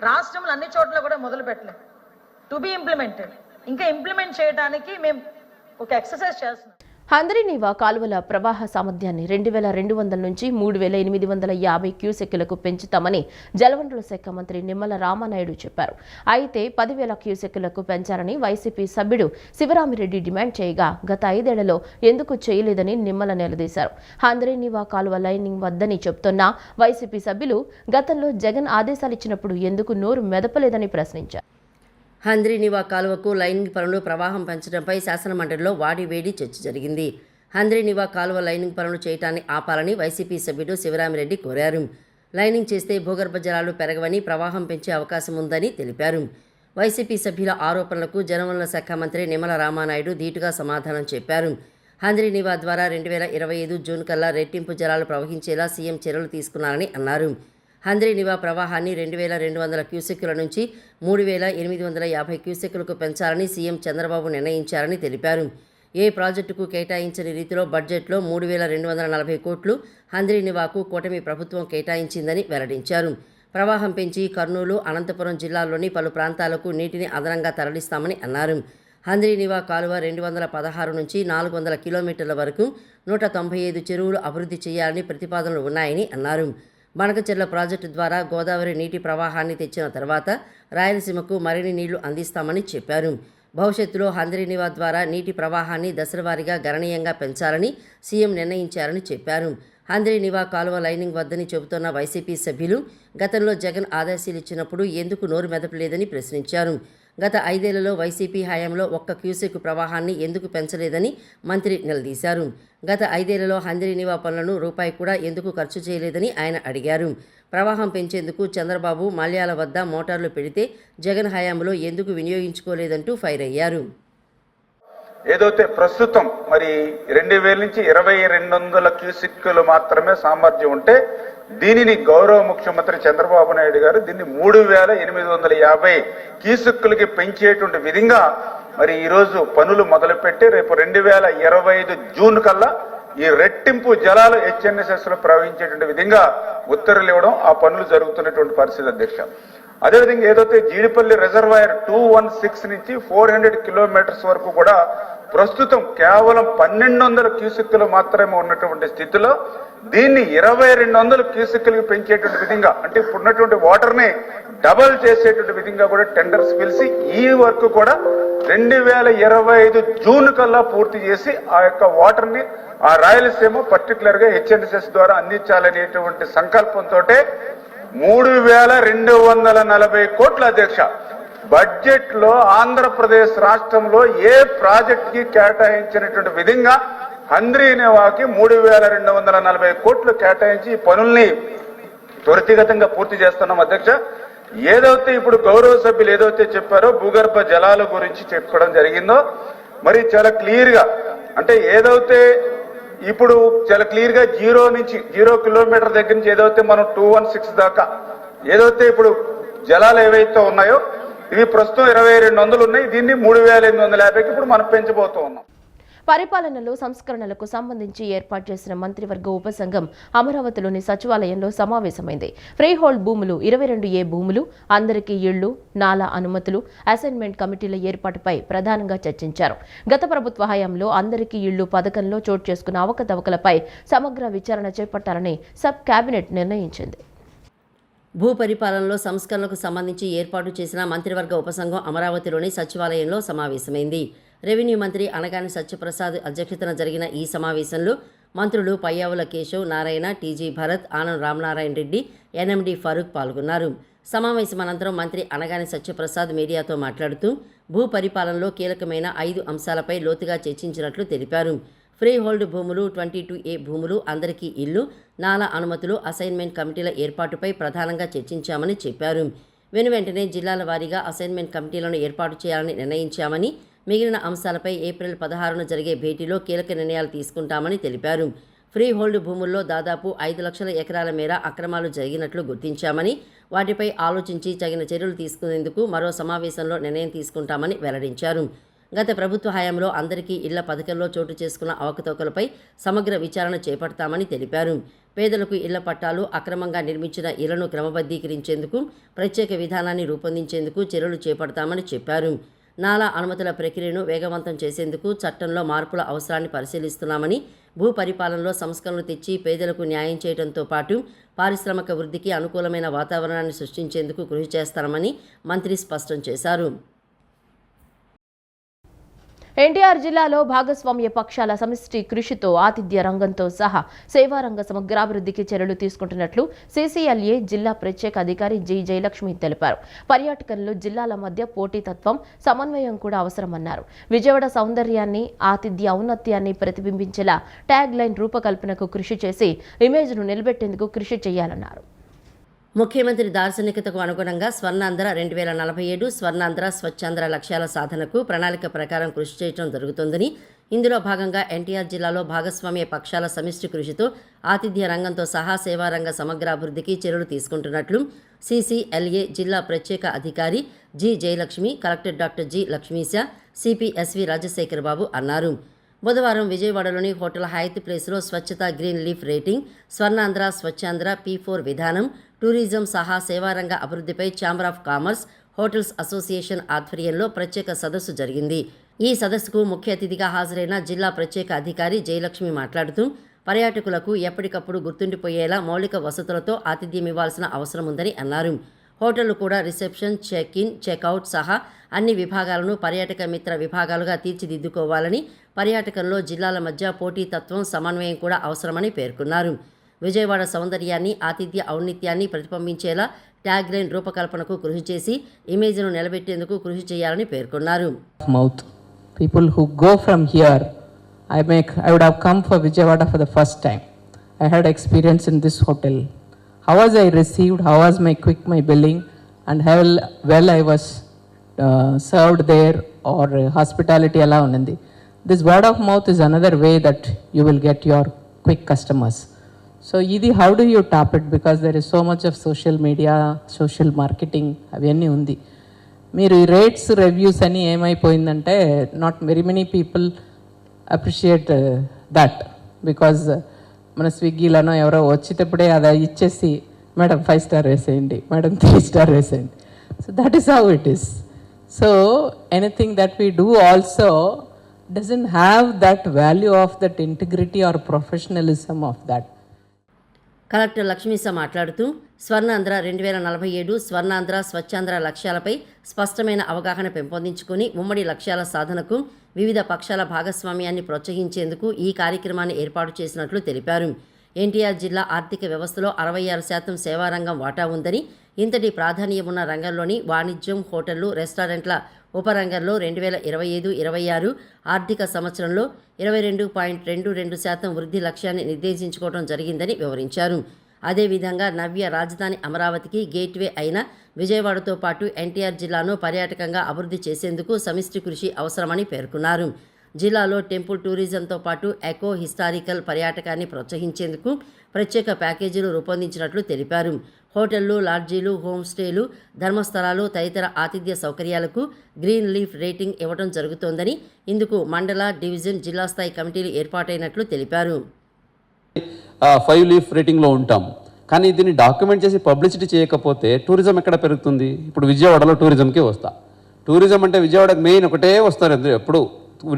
రాష్ట్రంలో అన్ని చోట్ల కూడా మొదలు పెట్టలేదు, టు బి ఇంప్లిమెంటెడ్. ఇంకా ఇంప్లిమెంట్ చేయడానికి మేము ఒక ఎక్సర్సైజ్ చేస్తున్నాం. హంద్రీనీవా కాలువల ప్రవాహ సామర్థ్యాన్ని 2,200 నుంచి 3,850 క్యూసెక్కులకు పెంచుతామని జలవనరుల శాఖ మంత్రి నిమ్మల రామానాయుడు చెప్పారు. అయితే 10,000 క్యూసెక్కులకు పెంచాలని వైసీపీ సభ్యుడు శివరామిరెడ్డి డిమాండ్ చేయగా గత 5 ఏళ్లలో ఎందుకు చేయలేదని నిమ్మల నిలదీశారు. హంద్రీనీవా కాలువ లైనింగ్ వద్దని చెప్తున్న వైసీపీ సభ్యులు గతంలో జగన్ ఆదేశాలిచ్చినప్పుడు ఎందుకు నోరు మెదపలేదని ప్రశ్నించారు. హంద్రీనీవా కాలువకు లైనింగ్ పనులు ప్రవాహం పెంచడంపై శాసనమండలిలో వాడివేడి చర్చ జరిగింది. హంద్రీనీవా కాలువ లైనింగ్ పనులు చేయటాన్ని ఆపాలని వైసీపీ సభ్యుడు శివరామిరెడ్డి కోరారు. లైనింగ్ చేస్తే భూగర్భ జలాలు పెరగవని, ప్రవాహం పెంచే అవకాశం ఉందని తెలిపారు. వైసీపీ సభ్యుల ఆరోపణలకు జలవనరుల శాఖ మంత్రి నిమ్మల రామానాయుడు ధీటుగా సమాధానం చెప్పారు. హంద్రీనీవా ద్వారా 2025 జూన్ కల్లా రెట్టింపు జలాలు ప్రవహించేలా సీఎం చర్యలు తీసుకున్నారని అన్నారు. హంద్రీనీవా ప్రవాహాన్ని 2,200 క్యూసెక్కుల నుంచి 3,850 క్యూసెక్కులకు పెంచాలని సీఎం చంద్రబాబు నిర్ణయించారని తెలిపారు. ఏ ప్రాజెక్టుకు కేటాయించని రీతిలో బడ్జెట్లో 3,240 కోట్లు హంద్రీనీవాకు కూటమి ప్రభుత్వం కేటాయించిందని వెల్లడించారు. ప్రవాహం పెంచి కర్నూలు, అనంతపురం జిల్లాల్లోని పలు ప్రాంతాలకు నీటిని అదనంగా తరలిస్తామని అన్నారు. హంద్రీనీవా కాలువ 216 నుంచి 400 కిలోమీటర్ల వరకు 195 చెరువులు అభివృద్ధి చేయాలని ప్రతిపాదనలు ఉన్నాయని అన్నారు. బనకచెర్ల ప్రాజెక్టు ద్వారా గోదావరి నీటి ప్రవాహాన్ని తెచ్చిన తర్వాత రాయలసీమకు మరిన్ని నీళ్లు అందిస్తామని చెప్పారు. భవిష్యత్తులో హంద్రీనీవా ద్వారా నీటి ప్రవాహాన్ని దశలవారీగా గణనీయంగా పెంచాలని సీఎం నిర్ణయించారని చెప్పారు. హంద్రీనీవా కాలువ లైనింగ్ వద్దని చెబుతున్న వైసీపీ సభ్యులు గతంలో జగన్ ఆదేశాలు ఇచ్చినప్పుడు ఎందుకు నోరు మెదపలేదని ప్రశ్నించారు. గత 5 ఏళ్లలో వైసీపీ హయాంలో 1 క్యూసెక్ ప్రవాహాన్ని ఎందుకు పెంచలేదని మంత్రి నిలదీశారు. గత 5 ఏళ్లలో హంద్రీనీవా పనులను రూపాయి కూడా ఎందుకు ఖర్చు చేయలేదని ఆయన అడిగారు. ప్రవాహం పెంచేందుకు చంద్రబాబు మాల్యాల వద్ద మోటార్లు పెడితే జగన్ హయాంలో ఎందుకు వినియోగించుకోలేదంటూ ఫైర్ అయ్యారు. ఏదైతే ప్రస్తుతం మరి 2,000 నుంచి 2,200 క్యూసెక్కులు మాత్రమే సామర్థ్యం ఉంటే దీనిని గౌరవ ముఖ్యమంత్రి చంద్రబాబు నాయుడు గారు దీన్ని 3,850 క్యూసెక్కులకి పెంచేటువంటి విధంగా మరి ఈరోజు పనులు మొదలుపెట్టి రేపు 2025 జూన్ కల్లా ఈ రెట్టింపు జలాలు HNSS లో ప్రవహించేటువంటి విధంగా ఉత్తర్వులు ఇవ్వడం, ఆ పనులు జరుగుతున్నటువంటి పరిస్థితి అధ్యక్ష. అదేవిధంగా ఏదైతే జీడిపల్లి రిజర్వాయర్ 216 నుంచి 400 కిలోమీటర్స్ వరకు కూడా ప్రస్తుతం కేవలం 1,200 క్యూసెక్కులు మాత్రమే ఉన్నటువంటి స్థితిలో దీన్ని 2,200 క్యూసెక్కులకు పెంచేటువంటి విధంగా, అంటే ఇప్పుడున్నటువంటి వాటర్ని డబల్ చేసేటువంటి విధంగా కూడా టెండర్స్ పిలిచి ఈ వర్క్ కూడా 2025 జూన్ కల్లా పూర్తి చేసి ఆ యొక్క వాటర్ని ఆ రాయలసీమ పర్టికులర్ గా HNSS ద్వారా అందించాలనేటువంటి సంకల్పంతో 3,240 కోట్ల అధ్యక్ష బడ్జెట్ లో ఆంధ్రప్రదేశ్ రాష్ట్రంలో ఏ ప్రాజెక్ట్ కి కేటాయించినటువంటి విధంగా హంద్రీనీవాకి 3,240 కోట్లు కేటాయించి ఈ పనుల్ని త్వరితగతంగా పూర్తి చేస్తున్నాం అధ్యక్ష. ఏదైతే ఇప్పుడు గౌరవ సభ్యులు ఏదైతే చెప్పారో భూగర్భ జలాల గురించి చెప్పడం జరిగిందో మరి చాలా క్లియర్ గా, అంటే ఏదైతే ఇప్పుడు చాలా క్లియర్ గా 0 కిలోమీటర్ దగ్గర నుంచి ఏదైతే మనం 216 దాకా ఏదైతే ఇప్పుడు జలాలు ఏవైతే ఉన్నాయో ఇవి ప్రస్తుతం 2,200 ఉన్నాయి. దీన్ని 3,850కి ఇప్పుడు మనం పెంచబోతూ ఉన్నాం. పరిపాలనలో సంస్కరణలకు సంబంధించి ఏర్పాటు చేసిన మంత్రివర్గ ఉపసంఘం అమరావతిలోని సచివాలయంలో సమావేశమైంది. ఫ్రీ హోల్డ్ భూములు 22A భూములు, అందరికీ ఇళ్లు, నాలా అనుమతులు, అసైన్మెంట్ కమిటీల ఏర్పాటుపై ప్రధానంగా చర్చించారు. గత ప్రభుత్వ హయాంలో అందరికీ ఇళ్లు పథకంలో చోటు చేసుకున్న అవకతవకలపై సమగ్ర విచారణ చేపట్టాలని సబ్ కేబినెట్ నిర్ణయించింది. భూ పరిపాలనలో సంస్కరణలకు సంబంధించి ఏర్పాటు చేసిన మంత్రివర్గ ఉపసంఘం అమరావతిలోని సచివాలయంలో సమావేశమైంది. రెవెన్యూ మంత్రి అనగాని సత్యప్రసాద్ అధ్యక్షతన జరిగిన ఈ సమావేశంలో మంత్రులు పయ్యావుల కేశవ్, నారాయణ, టీజీ భరత్, ఆనం రామనారాయణ రెడ్డి, ఎన్ఎండి ఫరూక్ పాల్గొన్నారు. సమావేశం అనంతరం మంత్రి అనగాని సత్యప్రసాద్ మీడియాతో మాట్లాడుతూ భూ పరిపాలనలో కీలకమైన 5 అంశాలపై లోతుగా చర్చించినట్లు తెలిపారు. ఫ్రీ హోల్డ్ భూములు, 22A భూములు, అందరికీ ఇల్లు, నాలా అనుమతులు, అసైన్మెంట్ కమిటీల ఏర్పాటుపై ప్రధానంగా చర్చించామని చెప్పారు. వెనువెంటనే జిల్లాల వారీగా అసైన్మెంట్ కమిటీలను ఏర్పాటు చేయాలని నిర్ణయించామని, మిగిలిన అంశాలపై ఏప్రిల్ 16న జరిగే భేటీలో కీలక నిర్ణయాలు తీసుకుంటామని తెలిపారు. ఫ్రీ హోల్డ్ భూముల్లో దాదాపు 5 లక్షల ఎకరాల మేర అక్రమాలు జరిగినట్లు గుర్తించామని, వాటిపై ఆలోచించి తగిన చర్యలు తీసుకునేందుకు మరో సమావేశంలో నిర్ణయం తీసుకుంటామని వెల్లడించారు. గత ప్రభుత్వ హయాంలో అందరికీ ఇళ్ల పథకంలో చోటు చేసుకున్న అవకతవకలపై సమగ్ర విచారణ చేపడతామని తెలిపారు. పేదలకు ఇళ్ల పట్టాలు, అక్రమంగా నిర్మించిన ఇళ్లను క్రమబద్ధీకరించేందుకు ప్రత్యేక విధానాన్ని రూపొందించేందుకు చర్యలు చేపడతామని చెప్పారు. నాలా అనుమతుల ప్రక్రియను వేగవంతం చేసేందుకు చట్టంలో మార్పుల అవసరాన్ని పరిశీలిస్తున్నామని, భూ పరిపాలనలో సంస్కరణలు తెచ్చి పేదలకు న్యాయం చేయడంతో పాటు పారిశ్రామిక వృద్ధికి అనుకూలమైన వాతావరణాన్ని సృష్టించేందుకు కృషి చేస్తామని మంత్రి స్పష్టం చేశారు. ఎన్టీఆర్ జిల్లాలో భాగస్వామ్య పక్షాల సమిష్టి కృషితో ఆతిథ్య రంగంతో సహా సేవారంగ సమగ్రాభివృద్ధికి చర్యలు తీసుకుంటున్నట్లు CCLA జిల్లా ప్రత్యేక అధికారి జి జయలక్ష్మి తెలిపారు. పర్యాటకంలో జిల్లాల మధ్య పోటీతత్వం, సమన్వయం కూడా అవసరమన్నారు. విజయవాడ సౌందర్యాన్ని, ఆతిథ్య ఔన్నత్యాన్ని ప్రతిబింబించేలా ట్యాగ్ లైన్ రూపకల్పనకు కృషి చేసి ఇమేజ్ను నిలబెట్టేందుకు కృషి చేయాలన్నారు. ముఖ్యమంత్రి దార్శనికతకు అనుగుణంగా స్వర్ణాంధ్ర 2047, స్వర్ణాంధ్ర స్వచ్ఛాంధ్ర లక్ష్యాల సాధనకు ప్రణాళిక ప్రకారం కృషి చేయడం జరుగుతోందని, ఇందులో భాగంగా ఎన్టీఆర్ జిల్లాలో భాగస్వామ్య పక్షాల సమిష్టి కృషితో ఆతిథ్య రంగంతో సహా సేవారంగ సమగ్రాభివృద్ధికి చర్యలు తీసుకుంటున్నట్లు CCLA జిల్లా ప్రత్యేక అధికారి G Jayalakshmi, collector doctor G Lakshmisha, CP SV Rajasekhar Babu అన్నారు. బుధవారం విజయవాడలోని హోటల్ హయత్ ప్లేస్లో స్వచ్ఛత green leaf rating, Swarnandhra Swachhandhra P4 విధానం, టూరిజం సహా సేవారంగ అభివృద్ధిపై chamber of commerce, hotels association ఆధ్వర్యంలో ప్రత్యేక సదస్సు జరిగింది. ఈ సదస్సుకు ముఖ్య అతిథిగా హాజరైన జిల్లా ప్రత్యేక అధికారి జయలక్ష్మి మాట్లాడుతూ పర్యాటకులకు ఎప్పటికప్పుడు గుర్తుండిపోయేలా మౌలిక వసతులతో ఆతిథ్యం ఇవ్వాల్సిన అవసరం ఉందని అన్నారు. హోటళ్లు కూడా రిసెప్షన్, చెక్ ఇన్, చెక్అవుట్ సహా అన్ని విభాగాలను పర్యాటక మిత్ర విభాగాలుగా తీర్చిదిద్దుకోవాలని, పర్యాటకంలో జిల్లాల మధ్య పోటీతత్వం, సమన్వయం కూడా అవసరమని పేర్కొన్నారు. విజయవాడ సౌందర్యాన్ని, ఆతిథ్య ఔన్నిత్యాన్ని ప్రతిబింబించేలా ట్యాగ్ లైన్ రూపకల్పనకు కృషి చేసి ఇమేజ్ను నిలబెట్టేందుకు కృషి చేయాలని పేర్కొన్నారు. People who go from here, I would have come for Vijayawada for the first time. I had experience in this hotel. How was I received? How was my billing? And how well I was served there, or hospitality ala undi. This word of mouth is another way that you will get your quick customers. So idi, how do you tap it? Because there is so much of social media, social marketing avanni undi. మీరు ఈ rates reviews అని ఏమైపోయిందంటే not very many people appreciate that, because మన స్విగ్గీలోనో ఎవరో వచ్చేటప్పుడే అది ఇచ్చేసి మేడం 5 స్టార్ వేసేయండి, మేడం 3 స్టార్ వేసేయండి. So that is how it is. So anything that we do also doesn't have that value of that integrity or professionalism of that. Collector Lakshmisha మాట్లాడుతూ స్వర్ణాంధ్ర 2047, స్వర్ణాంధ్ర స్వచ్ఛాంధ్ర లక్ష్యాలపై స్పష్టమైన అవగాహన పెంపొందించుకుని ఉమ్మడి లక్ష్యాల సాధనకు వివిధ పక్షాల భాగస్వామ్యాన్ని ప్రోత్సహించేందుకు ఈ కార్యక్రమాన్ని ఏర్పాటు చేసినట్లు తెలిపారు. ఎన్టీఆర్ జిల్లా ఆర్థిక వ్యవస్థలో 66% సేవారంగం వాటా ఉందని, ఇంతటి ప్రాధాన్యం ఉన్న రంగంలోని వాణిజ్యం, హోటళ్లు, రెస్టారెంట్ల ఉపరంగంలో 2025-26 ఆర్థిక సంవత్సరంలో 22.22% వృద్ధి లక్ష్యాన్ని నిర్దేశించుకోవడం జరిగిందని వివరించారు. అదేవిధంగా నవ్య రాజధాని అమరావతికి గేట్వే అయిన విజయవాడతో పాటు ఎన్టీఆర్ జిల్లాను పర్యాటకంగా అభివృద్ధి చేసేందుకు సమిష్టి కృషి అవసరమని పేర్కొన్నారు. జిల్లాలో టెంపుల్ టూరిజంతో పాటు ఎకో హిస్టారికల్ పర్యాటకాన్ని ప్రోత్సహించేందుకు ప్రత్యేక ప్యాకేజీలు రూపొందించినట్లు తెలిపారు. హోటళ్లు, లాడ్జీలు, హోమ్ స్టేలు, ధర్మస్థలాలు తదితర ఆతిథ్య సౌకర్యాలకు గ్రీన్ లీఫ్ రేటింగ్ ఇవ్వడం జరుగుతోందని, ఇందుకు మండల, డివిజన్, జిల్లా స్థాయి కమిటీలు ఏర్పాటైనట్లు తెలిపారు. 5 లీఫ్ రేటింగ్లో ఉంటాం. కానీ దీన్ని డాక్యుమెంట్ చేసి పబ్లిసిటీ చేయకపోతే టూరిజం ఎక్కడ పెరుగుతుంది? ఇప్పుడు విజయవాడలో టూరిజంకే వస్తా. టూరిజం అంటే విజయవాడకు మెయిన్ ఒకటే వస్తారు. ఎప్పుడు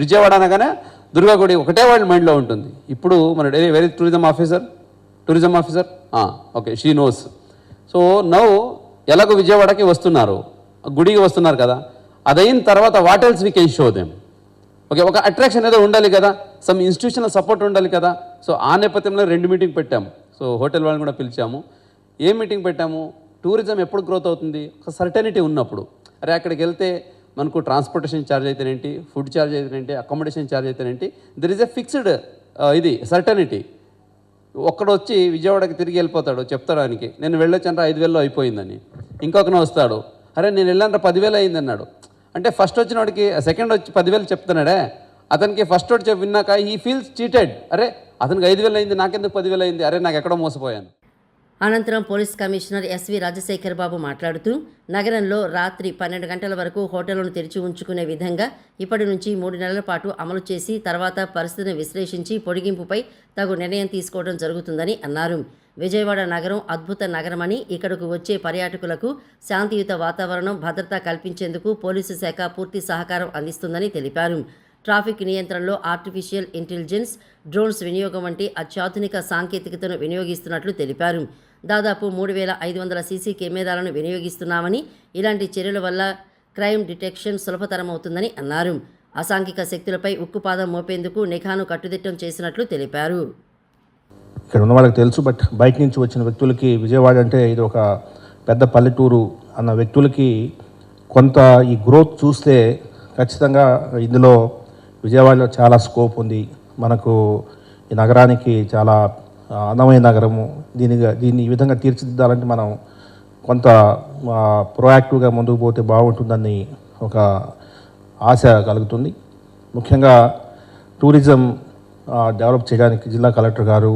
విజయవాడ అనగానే దుర్గాగుడి ఒకటే వాళ్ళ మైండ్లో ఉంటుంది. ఇప్పుడు మన very tourism officer okay, she knows. So now ఎలాగో విజయవాడకి వస్తున్నారు, గుడికి వస్తున్నారు కదా, అదైన తర్వాత what else we can show them. Okay, ఒక అట్రాక్షన్ ఏదో ఉండాలి కదా, సమ్ ఇన్స్టిట్యూషనల్ సపోర్ట్ ఉండాలి కదా. సో ఆ నేపథ్యంలో 2 మీటింగ్ పెట్టాము. సో హోటల్ వాళ్ళని కూడా పిలిచాము. ఏం మీటింగ్ పెట్టాము? టూరిజం ఎప్పుడు గ్రోత్ అవుతుంది? ఒక సర్టెనిటీ ఉన్నప్పుడు. అరే అక్కడికి వెళ్తే మనకు ట్రాన్స్పోర్టేషన్ ఛార్జ్ అయితేనేంటి, ఫుడ్ ఛార్జ్ అయితేనేంటి, అకామిడేషన్ ఛార్జ్ అయితేనేంటి, దెర్ ఈజ్ ఎ ఫిక్స్డ్ ఇది సర్టెనిటీ. ఒక్కడు వచ్చి విజయవాడకి తిరిగి వెళ్ళిపోతాడు, చెప్తాడు ఆయనకి నేను వెళ్ళొచ్చాను 5,000లో అయిపోయిందని. ఇంకొకన వస్తాడు, అరే నేను వెళ్ళాను 10,000 అయింది అన్నాడు. అంటే ఫస్ట్ వచ్చిన వాడికి సెకండ్ వచ్చి 10,000 చెప్తున్నాడే, అతనికి ఫస్ట్ వాడు విన్నాక ఈ ఫీల్స్ చీటెడ్. అరే అతనికి 5,000 అయింది, నాకెందుకు 10,000 అయింది, అరే నాకు ఎక్కడో మోసపోయాను. అనంతరం పోలీస్ కమిషనర్ ఎస్వి రాజశేఖర్ బాబు మాట్లాడుతూ, నగరంలో రాత్రి 12 గంటల వరకు హోటళ్లను తెరిచి ఉంచుకునే విధంగా ఇప్పటి నుంచి 3 నెలల పాటు అమలు చేసి తర్వాత పరిస్థితిని విశ్లేషించి పొడిగింపుపై తగు నిర్ణయం తీసుకోవడం జరుగుతుందని అన్నారు. విజయవాడ నగరం అద్భుత నగరమని, ఇక్కడకు వచ్చే పర్యాటకులకు శాంతియుత వాతావరణం, భద్రత కల్పించేందుకు పోలీసు శాఖ పూర్తి సహకారం అందిస్తుందని తెలిపారు. ట్రాఫిక్ నియంత్రణలో ఆర్టిఫిషియల్ ఇంటెలిజెన్స్, డ్రోన్స్ వినియోగం వంటి అత్యాధునిక సాంకేతికతను వినియోగిస్తున్నట్లు తెలిపారు. దాదాపు 3,500 సీసీ కెమెరాలను వినియోగిస్తున్నామని, ఇలాంటి చర్యల వల్ల క్రైమ్ డిటెక్షన్ సులభతరమవుతుందని అన్నారు. అసాంఘిక శక్తులపై ఉక్కుపాదం మోపేందుకు నిఘాను కట్టుదిట్టం చేసినట్లు తెలిపారు. ఇక్కడ ఉన్న వాళ్ళకి తెలుసు, బట్ బయట నుంచి వచ్చిన వ్యక్తులకి విజయవాడ అంటే ఇది ఒక పెద్ద పల్లెటూరు అన్న వ్యక్తులకి కొంత ఈ గ్రోత్ చూస్తే ఖచ్చితంగా ఇందులో విజయవాడలో చాలా స్కోప్ ఉంది. మనకు ఈ నగరానికి చాలా అందమైన నగరము, దీన్ని ఈ విధంగా తీర్చిదిద్దాలంటే మనం కొంత ప్రొయాక్టివ్గా ముందుకు పోతే బాగుంటుందని ఒక ఆశ కలుగుతుంది. ముఖ్యంగా టూరిజం డెవలప్ చేయడానికి జిల్లా కలెక్టర్ గారు,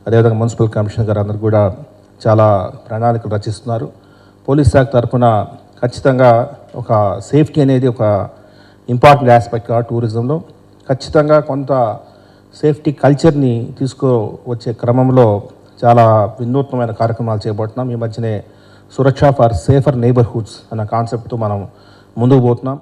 అదేవిధంగా మున్సిపల్ కమిషనర్ గారు అందరూ కూడా చాలా ప్రణాళికలు రచిస్తున్నారు. పోలీస్ శాఖ తరఫున ఖచ్చితంగా ఒక సేఫ్టీ అనేది ఒక ఇంపార్టెంట్ ఆస్పెక్ట్ టూరిజంలో. ఖచ్చితంగా కొంత సేఫ్టీ కల్చర్ని తీసుకువచ్చే క్రమంలో చాలా వినూత్నమైన కార్యక్రమాలు చేపడుతున్నాం. ఈ మధ్యనే సురక్ష ఫర్ సేఫర్ నైబర్హుడ్స్ అన్న కాన్సెప్ట్తో మనం ముందుకు పోతున్నాం.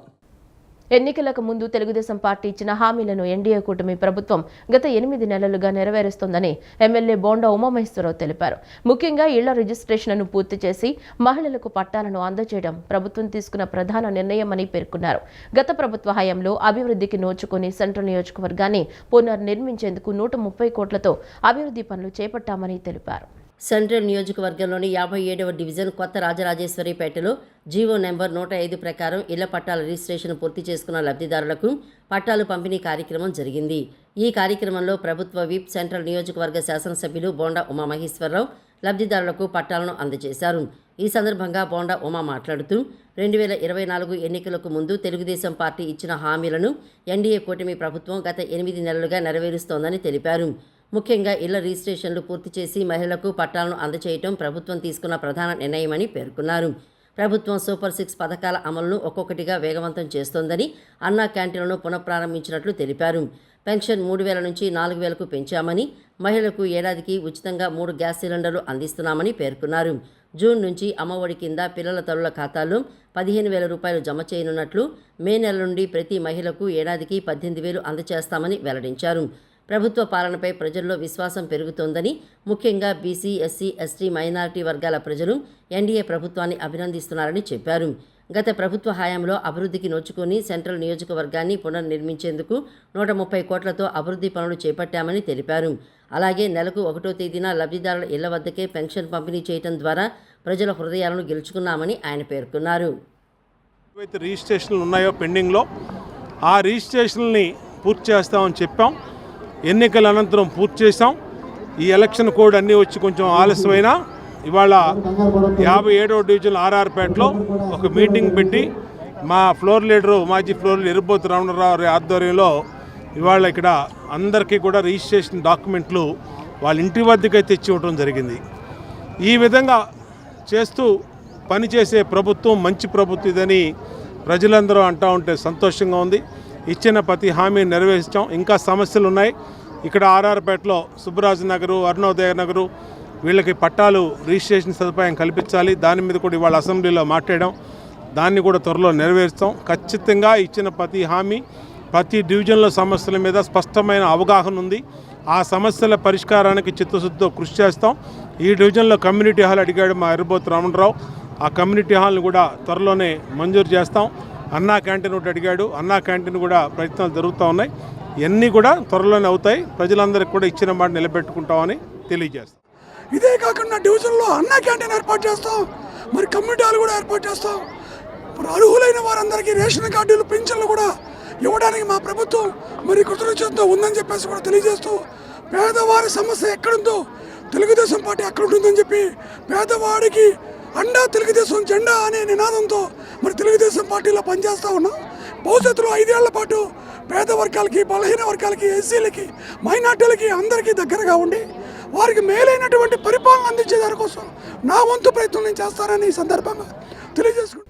ఎన్నికలకు ముందు తెలుగుదేశం పార్టీ ఇచ్చిన హామీలను ఎన్డీఏ కూటమి ప్రభుత్వం గత 8 నెలలుగా నెరవేరుస్తోందని ఎమ్మెల్యే బోండా ఉమామహేశ్వరరావు తెలిపారు. ముఖ్యంగా ఇళ్ల రిజిస్ట్రేషన్లను పూర్తి చేసి మహిళలకు పట్టాలను అందజేయడం ప్రభుత్వం తీసుకున్న ప్రధాన నిర్ణయమని పేర్కొన్నారు. గత ప్రభుత్వ హయాంలో అభివృద్ధికి నోచుకుని సెంట్రల్ నియోజకవర్గాన్ని పునర్నిర్మించేందుకు 130 కోట్లతో అభివృద్ధి పనులు చేపట్టామని తెలిపారు. సెంట్రల్ నియోజకవర్గంలోని 57వ డివిజన్ కొత్త రాజరాజేశ్వరిపేటలో జీవో నెంబర్ 105 ప్రకారం ఇళ్ల పట్టాల రిజిస్ట్రేషన్ పూర్తి చేసుకున్న లబ్ధిదారులకు పట్టాలు పంపిణీ కార్యక్రమం జరిగింది. ఈ కార్యక్రమంలో ప్రభుత్వ విప్, సెంట్రల్ నియోజకవర్గ శాసనసభ్యులు బోండా ఉమామహేశ్వరరావు లబ్ధిదారులకు పట్టాలను అందజేశారు. ఈ సందర్భంగా బోండా ఉమా మాట్లాడుతూ 2024 ఎన్నికలకు ముందు తెలుగుదేశం పార్టీ ఇచ్చిన హామీలను ఎన్డీఏ కూటమి ప్రభుత్వం గత 8 నెలలుగా నెరవేరుస్తోందని తెలిపారు. ముఖ్యంగా ఇళ్ల రిజిస్ట్రేషన్లు పూర్తి చేసి మహిళలకు పట్టాలను అందజేయడం ప్రభుత్వం తీసుకున్న ప్రధాన నిర్ణయమని పేర్కొన్నారు. ప్రభుత్వం సూపర్ 6 పథకాల అమలును ఒక్కొక్కటిగా వేగవంతం చేస్తోందని, అన్నా క్యాంటీన్లను పునఃప్రారంభించినట్లు తెలిపారు. పెన్షన్ 3,000 నుంచి 4,000కు పెంచామని, మహిళలకు ఏడాదికి ఉచితంగా 3 గ్యాస్ సిలిండర్లు అందిస్తున్నామని పేర్కొన్నారు. జూన్ నుంచి అమ్మఒడి కింద పిల్లల తల్లుల ఖాతాల్లో 15,000 రూపాయలు జమ చేయనున్నట్లు, మే నెల నుండి ప్రతి మహిళకు ఏడాదికి 18,000 అందజేస్తామని వెల్లడించారు. ప్రభుత్వ పాలనపై ప్రజల్లో విశ్వాసం పెరుగుతోందని, ముఖ్యంగా బీసీ, ఎస్సీ, ఎస్టీ, మైనారిటీ వర్గాల ప్రజలు ఎన్డీఏ ప్రభుత్వాన్ని అభినందిస్తున్నారని చెప్పారు. గత ప్రభుత్వ హయాంలో అభివృద్ధికి నోచుకొని సెంట్రల్ నియోజకవర్గాన్ని పునర్నిర్మించేందుకు 130 కోట్లతో అభివృద్ధి పనులు చేపట్టామని తెలిపారు. అలాగే నెలకు 1వ తేదీన లబ్ధిదారుల ఇళ్ల వద్దకే పెన్షన్ పంపిణీ చేయడం ద్వారా ప్రజల హృదయాలను గెలుచుకున్నామని ఆయన పేర్కొన్నారు. ఏవైతే రిజిస్ట్రేషన్లు ఉన్నాయో పెండింగ్లో, ఆ రిజిస్ట్రేషన్ని పూర్తి చేస్తామని చెప్పాం. ఎన్నికల అనంతరం పూర్తి చేశాం. ఈ ఎలక్షన్ కోడ్ అన్నీ వచ్చి కొంచెం ఆలస్యమైనా ఇవాళ 57వ డివిజన్ ఆర్ఆర్పేటలో ఒక మీటింగ్ పెట్టి మా ఫ్లోర్ లీడరు, మాజీ ఫ్లోర్ లీడర్ ఎర్రబోతు రామరావు ఆధ్వర్యంలో ఇవాళ ఇక్కడ అందరికీ కూడా రిజిస్ట్రేషన్ డాక్యుమెంట్లు వాళ్ళ ఇంటి వద్దకే తెచ్చి ఇవ్వడం జరిగింది. ఈ విధంగా చేస్తూ పనిచేసే ప్రభుత్వం మంచి ప్రభుత్వం ఇదని ప్రజలందరూ అంటూ ఉంటే సంతోషంగా ఉంది. ఇచ్చిన ప్రతి హామీ నెరవేర్చాం. ఇంకా సమస్యలు ఉన్నాయి. ఇక్కడ ఆర్ఆర్పేటలో సుబ్బరాజు నగరు, అరుణోదయ నగరు వీళ్ళకి పట్టాలు రిజిస్ట్రేషన్ సదుపాయం కల్పించాలి. దాని మీద కూడా ఇవాళ అసెంబ్లీలో మాట్లాడాం. దాన్ని కూడా త్వరలో నెరవేర్చాం. ఖచ్చితంగా ఇచ్చిన ప్రతి హామీ, ప్రతి డివిజన్లో సమస్యల మీద స్పష్టమైన అవగాహన ఉంది. ఆ సమస్యల పరిష్కారానికి చిత్తశుద్ధితో కృషి చేస్తాం. ఈ డివిజన్లో కమ్యూనిటీ హాల్ అడిగాడు మా ఎర్రబోతు రామరావు. ఆ కమ్యూనిటీ హాల్ని కూడా త్వరలోనే మంజూరు చేస్తాం. అన్నా క్యాంటీన్ ఒకటి అడిగాడు. అన్నా క్యాంటీన్ కూడా ప్రయత్నాలు జరుగుతూ ఉన్నాయి. ఇవన్నీ కూడా త్వరలోనే అవుతాయి. ప్రజలందరికీ కూడా ఇచ్చిన మాట నిలబెట్టుకుంటామని తెలియజేస్తాం. ఇదే కాకుండా డివిజన్లో అన్నా క్యాంటీన్ ఏర్పాటు చేస్తాం. మరి కమ్యూనిటీ హాల్ కూడా ఏర్పాటు చేస్తాం. అర్హులైన వారందరికీ రేషన్ కార్డులు, పింఛన్లు కూడా ఇవ్వడానికి మా ప్రభుత్వం మరి కృతజ్ఞతతో ఉందని చెప్పేసి కూడా తెలియజేస్తూ, పేదవారి సమస్య ఎక్కడుందో తెలుగుదేశం పార్టీ అక్కడ ఉంటుందని చెప్పి, పేదవాడికి అండా తెలుగుదేశం జెండా అనే నినాదంతో మరి తెలుగుదేశం పార్టీలో పనిచేస్తూ ఉన్నాం. భవిష్యత్తులో 5 ఏళ్ల పాటు పేద వర్గాలకి, బలహీన వర్గాలకి, ఎస్సీలకి, మైనార్టీలకి అందరికీ దగ్గరగా ఉండి వారికి మేలైనటువంటి పరిపాలన అందించే దానికోసం నా వంతు ప్రయత్నం నేను చేస్తానని ఈ సందర్భంగా తెలియజేసుకుంటాను.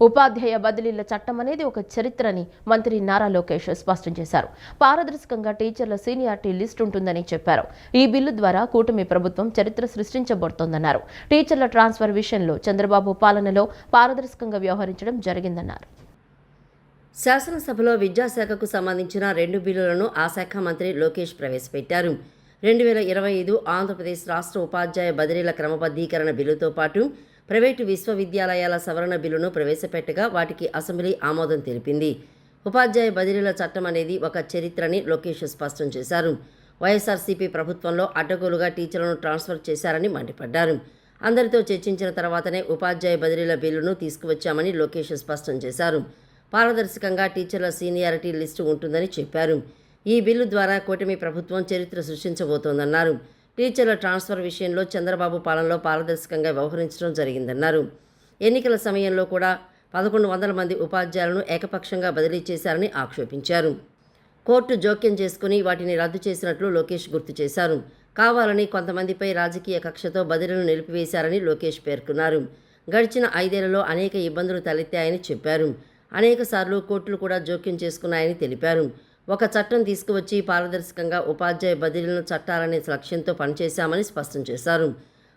ఉపాధ్యాయ బదిలీల చట్టం అనేది ఒక చరిత్రని మంత్రి నారా లోకేష్ స్పష్టం చేశారు. పారదర్శకంగా టీచర్ల సీనియారిటీ లిస్ట్ ఉంటుందని చెప్పారు. ఈ బిల్లు ద్వారా కూటమి ప్రభుత్వం చరిత్ర సృష్టించబడుతోందన్నారు. టీచర్ల ట్రాన్స్ఫర్ విషయంలో చంద్రబాబు పాలనలో పారదర్శకంగా వ్యవహరించడం జరిగిందన్నారు. శాసనసభలో విద్యాశాఖకు సంబంధించిన 2 బిల్లులను ఆ శాఖ మంత్రి లోకేష్ ప్రవేశపెట్టారు. 2025 ఆంధ్రప్రదేశ్ రాష్ట్ర ఉపాధ్యాయ బదిలీల క్రమబద్ధీకరణ బిల్లుతో పాటు ప్రైవేటు విశ్వవిద్యాలయాల సవరణ బిల్లును ప్రవేశపెట్టగా వాటికి అసెంబ్లీ ఆమోదం తెలిపింది. ఉపాధ్యాయ బదిలీల చట్టం అనేది ఒక చరిత్రని లోకేష్ స్పష్టం చేశారు. వైఎస్ఆర్సీపీ ప్రభుత్వంలో అడ్డగోలుగా టీచర్లను ట్రాన్స్ఫర్ చేశారని మండిపడ్డారు. అందరితో చర్చించిన తర్వాతనే ఉపాధ్యాయ బదిలీల బిల్లును తీసుకువచ్చామని లోకేష్ స్పష్టం చేశారు. పారదర్శకంగా టీచర్ల సీనియారిటీ లిస్టు ఉంటుందని చెప్పారు. ఈ బిల్లు ద్వారా కూటమి ప్రభుత్వం చరిత్ర సృష్టించబోతోందన్నారు. టీచర్ల ట్రాన్స్ఫర్ విషయంలో చంద్రబాబు పాలనలో పారదర్శకంగా వ్యవహరించడం జరిగిందన్నారు. ఎన్నికల సమయంలో కూడా 1100 మంది ఉపాధ్యాయులను ఏకపక్షంగా బదిలీ చేశారని ఆక్షేపించారు. కోర్టు జోక్యం చేసుకుని వాటిని రద్దు చేసినట్లు లోకేష్ గుర్తు చేశారు. కావాలని కొంతమందిపై రాజకీయ కక్షతో బదిలీలను నిలిపివేశారని లోకేష్ పేర్కొన్నారు. గడిచిన 5 ఏళ్లలో అనేక ఇబ్బందులు తలెత్తాయని చెప్పారు. అనేక సార్లు కోర్టులు కూడా జోక్యం చేసుకున్నాయని తెలిపారు. ఒక చట్టం తీసుకువచ్చి పారదర్శకంగా ఉపాధ్యాయ బదిలీలను చట్టాలనే లక్ష్యంతో పనిచేశామని స్పష్టం చేశారు.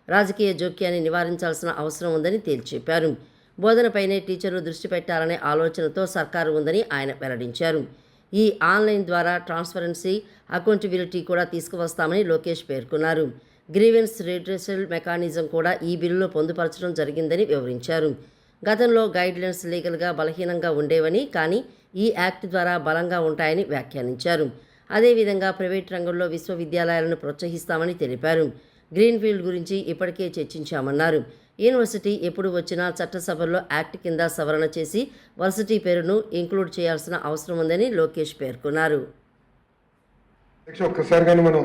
రాజకీయ జోక్యాన్ని నివారించాల్సిన అవసరం ఉందని తేల్చెప్పారు. బోధనపైనే టీచర్లు దృష్టి పెట్టాలనే ఆలోచనతో సర్కారు ఉందని ఆయన వెల్లడించారు. ఈ ఆన్లైన్ ద్వారా ట్రాన్స్పరెన్సీ, అకౌంటబిలిటీ కూడా తీసుకువస్తామని లోకేష్ పేర్కొన్నారు. గ్రీవెన్స్ రిడ్రెసల్ మెకానిజం కూడా ఈ బిల్లులో పొందుపరచడం జరిగిందని వివరించారు. గతంలో గైడ్లైన్స్ లీగల్గా బలహీనంగా ఉండేవని, కానీ ఈ యాక్ట్ ద్వారా బలంగా ఉంటాయని వ్యాఖ్యానించారు. అదేవిధంగా ప్రైవేట్ రంగంలో విశ్వవిద్యాలయాలను ప్రోత్సహిస్తామని తెలిపారు. గ్రీన్ఫీల్డ్ గురించి ఇప్పటికే చర్చించామన్నారు. యూనివర్సిటీ ఎప్పుడు వచ్చినా చట్టసభల్లో యాక్ట్ కింద సవరణ చేసి వర్సిటీ పేరును ఇంక్లూడ్ చేయాల్సిన అవసరం ఉందని లోకేష్ పేర్కొన్నారు. ఒక్కసారిగానే మనం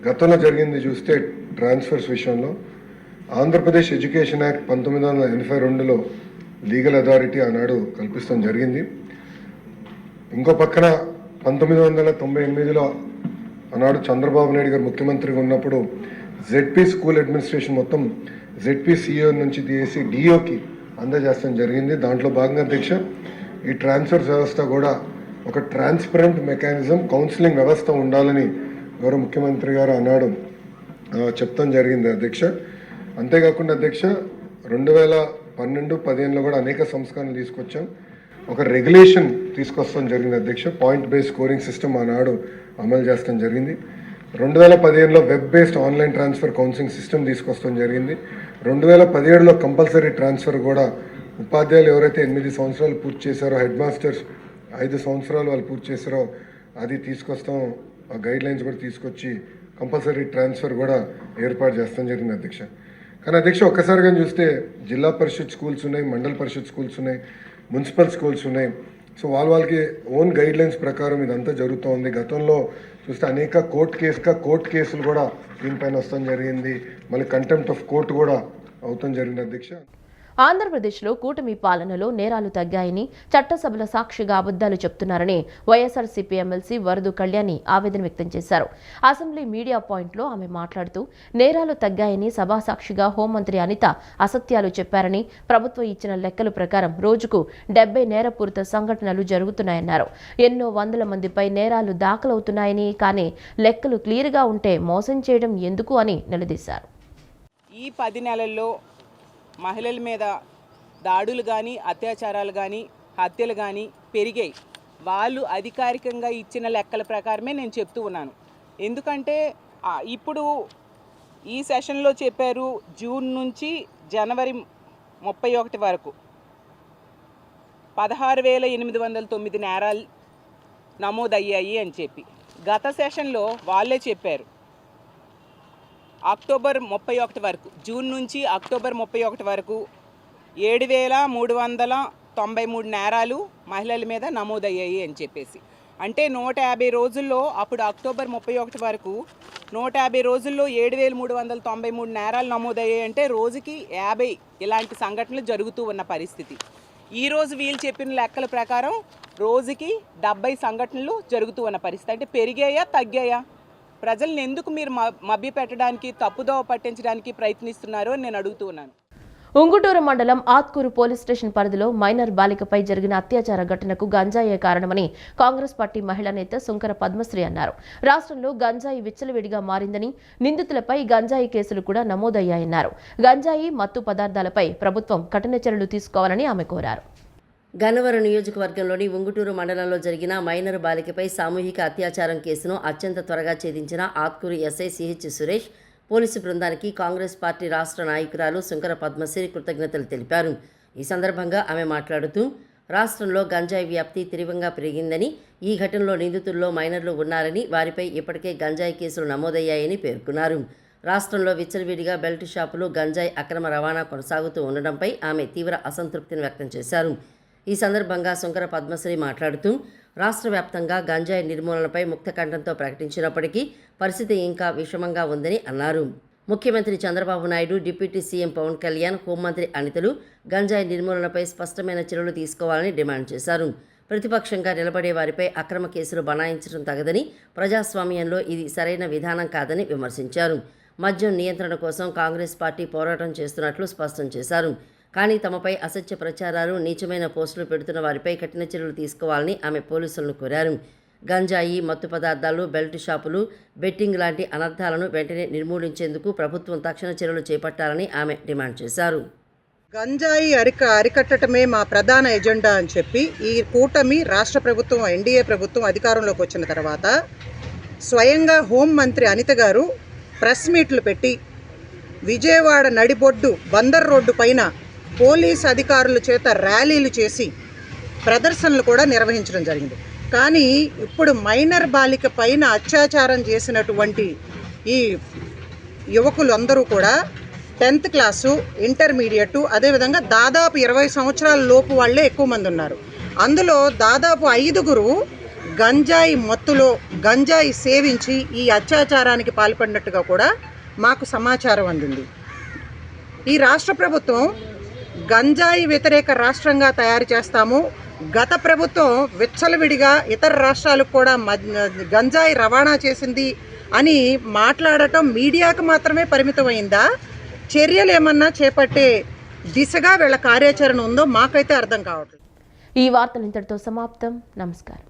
గతంలో జరిగింది చూస్తే ట్రాన్స్ఫర్స్ విషయంలో ఆంధ్రప్రదేశ్ ఎడ్యుకేషన్ యాక్ట్ 1982లో లీగల్ అథారిటీ ఆనాడు కల్పిస్తాం జరిగింది. ఇంకో పక్కన 1998లో ఆనాడు చంద్రబాబు నాయుడు గారు ముఖ్యమంత్రిగా ఉన్నప్పుడు జెడ్పీ స్కూల్ అడ్మినిస్ట్రేషన్ మొత్తం జెడ్పీ సిఇఓ నుంచి తీసి డిఓకి అందజేస్తాం జరిగింది. దాంట్లో భాగంగా అధ్యక్ష ఈ ట్రాన్స్ఫర్ వ్యవస్థ కూడా ఒక ట్రాన్స్పరెంట్ మెకానిజం, కౌన్సిలింగ్ వ్యవస్థ ఉండాలని గౌరవ ముఖ్యమంత్రి గారు ఆనాడు చెప్తాం జరిగింది అధ్యక్ష. అంతేకాకుండా అధ్యక్ష 2012-15లో కూడా అనేక సంస్కరణలు తీసుకొచ్చాం. ఒక రెగ్యులేషన్ తీసుకొస్తాం జరిగింది అధ్యక్ష. పాయింట్ బేస్డ్ స్కోరింగ్ సిస్టమ్ ఆనాడు అమలు చేస్తాం జరిగింది. 2015లో web based online transfer counselling system తీసుకొస్తాం జరిగింది. 2017లో కంపల్సరీ ట్రాన్స్ఫర్ కూడా ఉపాధ్యాయులు ఎవరైతే 8 సంవత్సరాలు పూర్తి చేశారో, హెడ్ మాస్టర్స్ 5 సంవత్సరాలు వాళ్ళు పూర్తి చేశారో అది తీసుకొస్తాం. ఆ గైడ్ లైన్స్ కూడా తీసుకొచ్చి కంపల్సరీ ట్రాన్స్ఫర్ కూడా ఏర్పాటు చేస్తాం జరిగింది అధ్యక్ష. కానీ అధ్యక్ష ఒక్కసారిగా చూస్తే జిల్లా పరిషత్ స్కూల్స్ ఉన్నాయి, మండల పరిషత్ స్కూల్స్ ఉన్నాయి, మున్సిపల్ స్కూల్స్ ఉన్నాయి. సో వాళ్ళకి ఓన్ గైడ్ లైన్స్ ప్రకారం ఇదంతా జరుగుతూ ఉంది. గతంలో చూస్తే అనేక కోర్టు కేసులు కూడా దీనిపైన వస్తాం జరిగింది. మళ్ళీ కంటెంప్ట్ ఆఫ్ కోర్టు కూడా అవుతాం జరిగింది అధ్యక్ష. ఆంధ్రప్రదేశ్లో కూటమి పాలనలో నేరాలు తగ్గాయని, చట్టసభల సాక్షిగా అబద్దాలు చెప్తున్నారని వైఎస్ఆర్సీపీ ఎమ్మెల్సీ వరదు కళ్యాణి ఆవేదన వ్యక్తం చేశారు. అసెంబ్లీ మీడియా పాయింట్లో ఆమె మాట్లాడుతూ నేరాలు తగ్గాయని సభా సాక్షిగా హోంమంత్రి అనిత అసత్యాలు చెప్పారని, ప్రభుత్వం ఇచ్చిన లెక్కల ప్రకారం రోజుకు 70 నేరపూరిత సంఘటనలు జరుగుతున్నాయన్నారు. ఎన్నో వందల మందిపై నేరాలు దాఖలవుతున్నాయని, కానీ లెక్కలు క్లియర్గా ఉంటే మోసం చేయడం ఎందుకు అని నిలదీశారు. ఈ 10 నెలల్లో మహిళల మీద దాడులు కానీ, అత్యాచారాలు కానీ, హత్యలు కానీ పెరిగాయి. వాళ్ళు అధికారికంగా ఇచ్చిన లెక్కల ప్రకారమే నేను చెప్తూ ఉన్నాను. ఎందుకంటే ఇప్పుడు ఈ సెషన్లో చెప్పారు జూన్ నుంచి జనవరి 31 వరకు 16,809 నేరాలు నమోదయ్యాయి అని చెప్పి. గత సెషన్లో వాళ్ళే చెప్పారు అక్టోబర్ 31 వరకు, జూన్ నుంచి అక్టోబర్ 31 వరకు 7,393 నేరాలు మహిళల మీద నమోదయ్యాయి అని చెప్పేసి. అంటే 150 రోజుల్లో, అప్పుడు అక్టోబర్ 31 వరకు 150 రోజుల్లో 7,393 నేరాలు నమోదయ్యాయి. అంటే రోజుకి 50 ఇలాంటి సంఘటనలు జరుగుతూ ఉన్న పరిస్థితి. ఈరోజు వీళ్ళు చెప్పిన లెక్కల ప్రకారం రోజుకి 70 సంఘటనలు జరుగుతూ ఉన్న పరిస్థితి. అంటే పెరిగాయా తగ్గాయా? ప్రజల్ని ఎందుకు మీరు మభ్యపెట్టడానికి, తప్పుదోవ పట్టించడానికి ప్రయత్నిస్తున్నారు అని నేను అడుగుతూ ఉన్నాను. ఉంగుటూరు మండలం ఆత్కూరు పోలీస్ స్టేషన్ పరిధిలో మైనర్ బాలికపై జరిగిన అత్యాచార ఘటనకు గంజాయే కారణమని కాంగ్రెస్ పార్టీ మహిళా నేత సుంకర పద్మశ్రీ అన్నారు. రాష్ట్రంలో గంజాయి విచ్చలవిడిగా మారిందని, నిందితులపై గంజాయి కేసులు కూడా నమోదయ్యాయన్నారు. గంజాయి, మత్తు పదార్థాలపై ప్రభుత్వం కఠిన చర్యలు తీసుకోవాలని ఆమె కోరారు. గన్నవరం నియోజకవర్గంలోని ఉంగుటూరు మండలంలో జరిగిన మైనర్ బాలికపై సామూహిక అత్యాచారం కేసును అత్యంత త్వరగా ఛేదించిన Atkur SI CH Suresh police బృందానికి కాంగ్రెస్ పార్టీ రాష్ట్ర నాయకురాలు సుంకర పద్మశ్రీ కృతజ్ఞతలు తెలిపారు. ఈ సందర్భంగా ఆమె మాట్లాడుతూ రాష్ట్రంలో గంజాయి వ్యాప్తి తీవ్రంగా పెరిగిందని, ఈ ఘటనలో నిందితుల్లో మైనర్లు ఉన్నారని, వారిపై ఇప్పటికే గంజాయి కేసులు నమోదయ్యాయని పేర్కొన్నారు. రాష్ట్రంలో విచ్చలవిడిగా బెల్ట్ షాపులు గంజాయి అక్రమ రవాణా కొనసాగుతూ ఉండడంపై ఆమె తీవ్ర అసంతృప్తిని వ్యక్తం చేశారు. ఈ సందర్భంగా సుంకర పద్మశ్రీ మాట్లాడుతూ రాష్ట్ర వ్యాప్తంగా గంజాయి నిర్మూలనపై ముక్తకంఠంతో ప్రకటించినప్పటికీ పరిస్థితి ఇంకా విషమంగా ఉందని అన్నారు. ముఖ్యమంత్రి చంద్రబాబు నాయుడు, డిప్యూటీ సీఎం పవన్ కళ్యాణ్, హోంమంత్రి అనితలు గంజాయి నిర్మూలనపై స్పష్టమైన చర్యలు తీసుకోవాలని డిమాండ్ చేశారు. ప్రతిపక్షంగా నిలబడే వారిపై అక్రమ కేసులు బనాయించడం తగదని, ప్రజాస్వామ్యంలో ఇది సరైన విధానం కాదని విమర్శించారు. మద్యం నియంత్రణ కోసం కాంగ్రెస్ పార్టీ పోరాటం చేస్తున్నట్లు స్పష్టం చేశారు. కానీ తమపై అసత్య ప్రచారాలు, నీచమైన పోస్టులు పెడుతున్న వారిపై కఠిన చర్యలు తీసుకోవాలని ఆమె పోలీసులను కోరారు. గంజాయి, మత్తు పదార్థాలు, బెల్ట్ షాపులు, బెట్టింగ్ లాంటి అనర్థాలను వెంటనే నిర్మూలించేందుకు ప్రభుత్వం తక్షణ చర్యలు చేపట్టాలని ఆమె డిమాండ్ చేశారు. గంజాయి అరికట్టడమే మా ప్రధాన ఎజెండా అని చెప్పి ఈ కూటమి రాష్ట్ర ప్రభుత్వం, ఎన్డీఏ ప్రభుత్వం అధికారంలోకి వచ్చిన తర్వాత స్వయంగా హోంమంత్రి అనిత గారు ప్రెస్ మీట్లు పెట్టి విజయవాడ నడిబొడ్డు బందర్ రోడ్డు పైన పోలీస్ అధికారుల చేత ర్యాలీలు చేసి ప్రదర్శనలు కూడా నిర్వహించడం జరిగింది. కానీ ఇప్పుడు మైనర్ బాలిక పైన అత్యాచారం చేసినటువంటి ఈ యువకులు అందరూ కూడా 10th క్లాసు, ఇంటర్మీడియట్, అదేవిధంగా దాదాపు 20 సంవత్సరాల లోపు వాళ్ళే ఎక్కువ మంది ఉన్నారు. అందులో దాదాపు 5గురు గంజాయి మత్తులో గంజాయి సేవించి ఈ అత్యాచారానికి పాల్పడినట్టుగా కూడా మాకు సమాచారం అందింది. ఈ రాష్ట్ర ప్రభుత్వం గంజాయి వ్యతిరేక రాష్ట్రంగా తయారు చేస్తాము, గత ప్రభుత్వం విచ్చలవిడిగా ఇతర రాష్ట్రాలకు కూడా గంజాయి రవాణా చేసింది అని మాట్లాడటం మీడియాకు మాత్రమే పరిమితమైందా? చర్యలు ఏమన్నా చేపట్టే దిశగా వీళ్ళ కార్యాచరణ ఉందో మాకైతే అర్థం కావట్లేదు. ఈ వార్తలు ఇంతటితో సమాప్తం. నమస్కారం.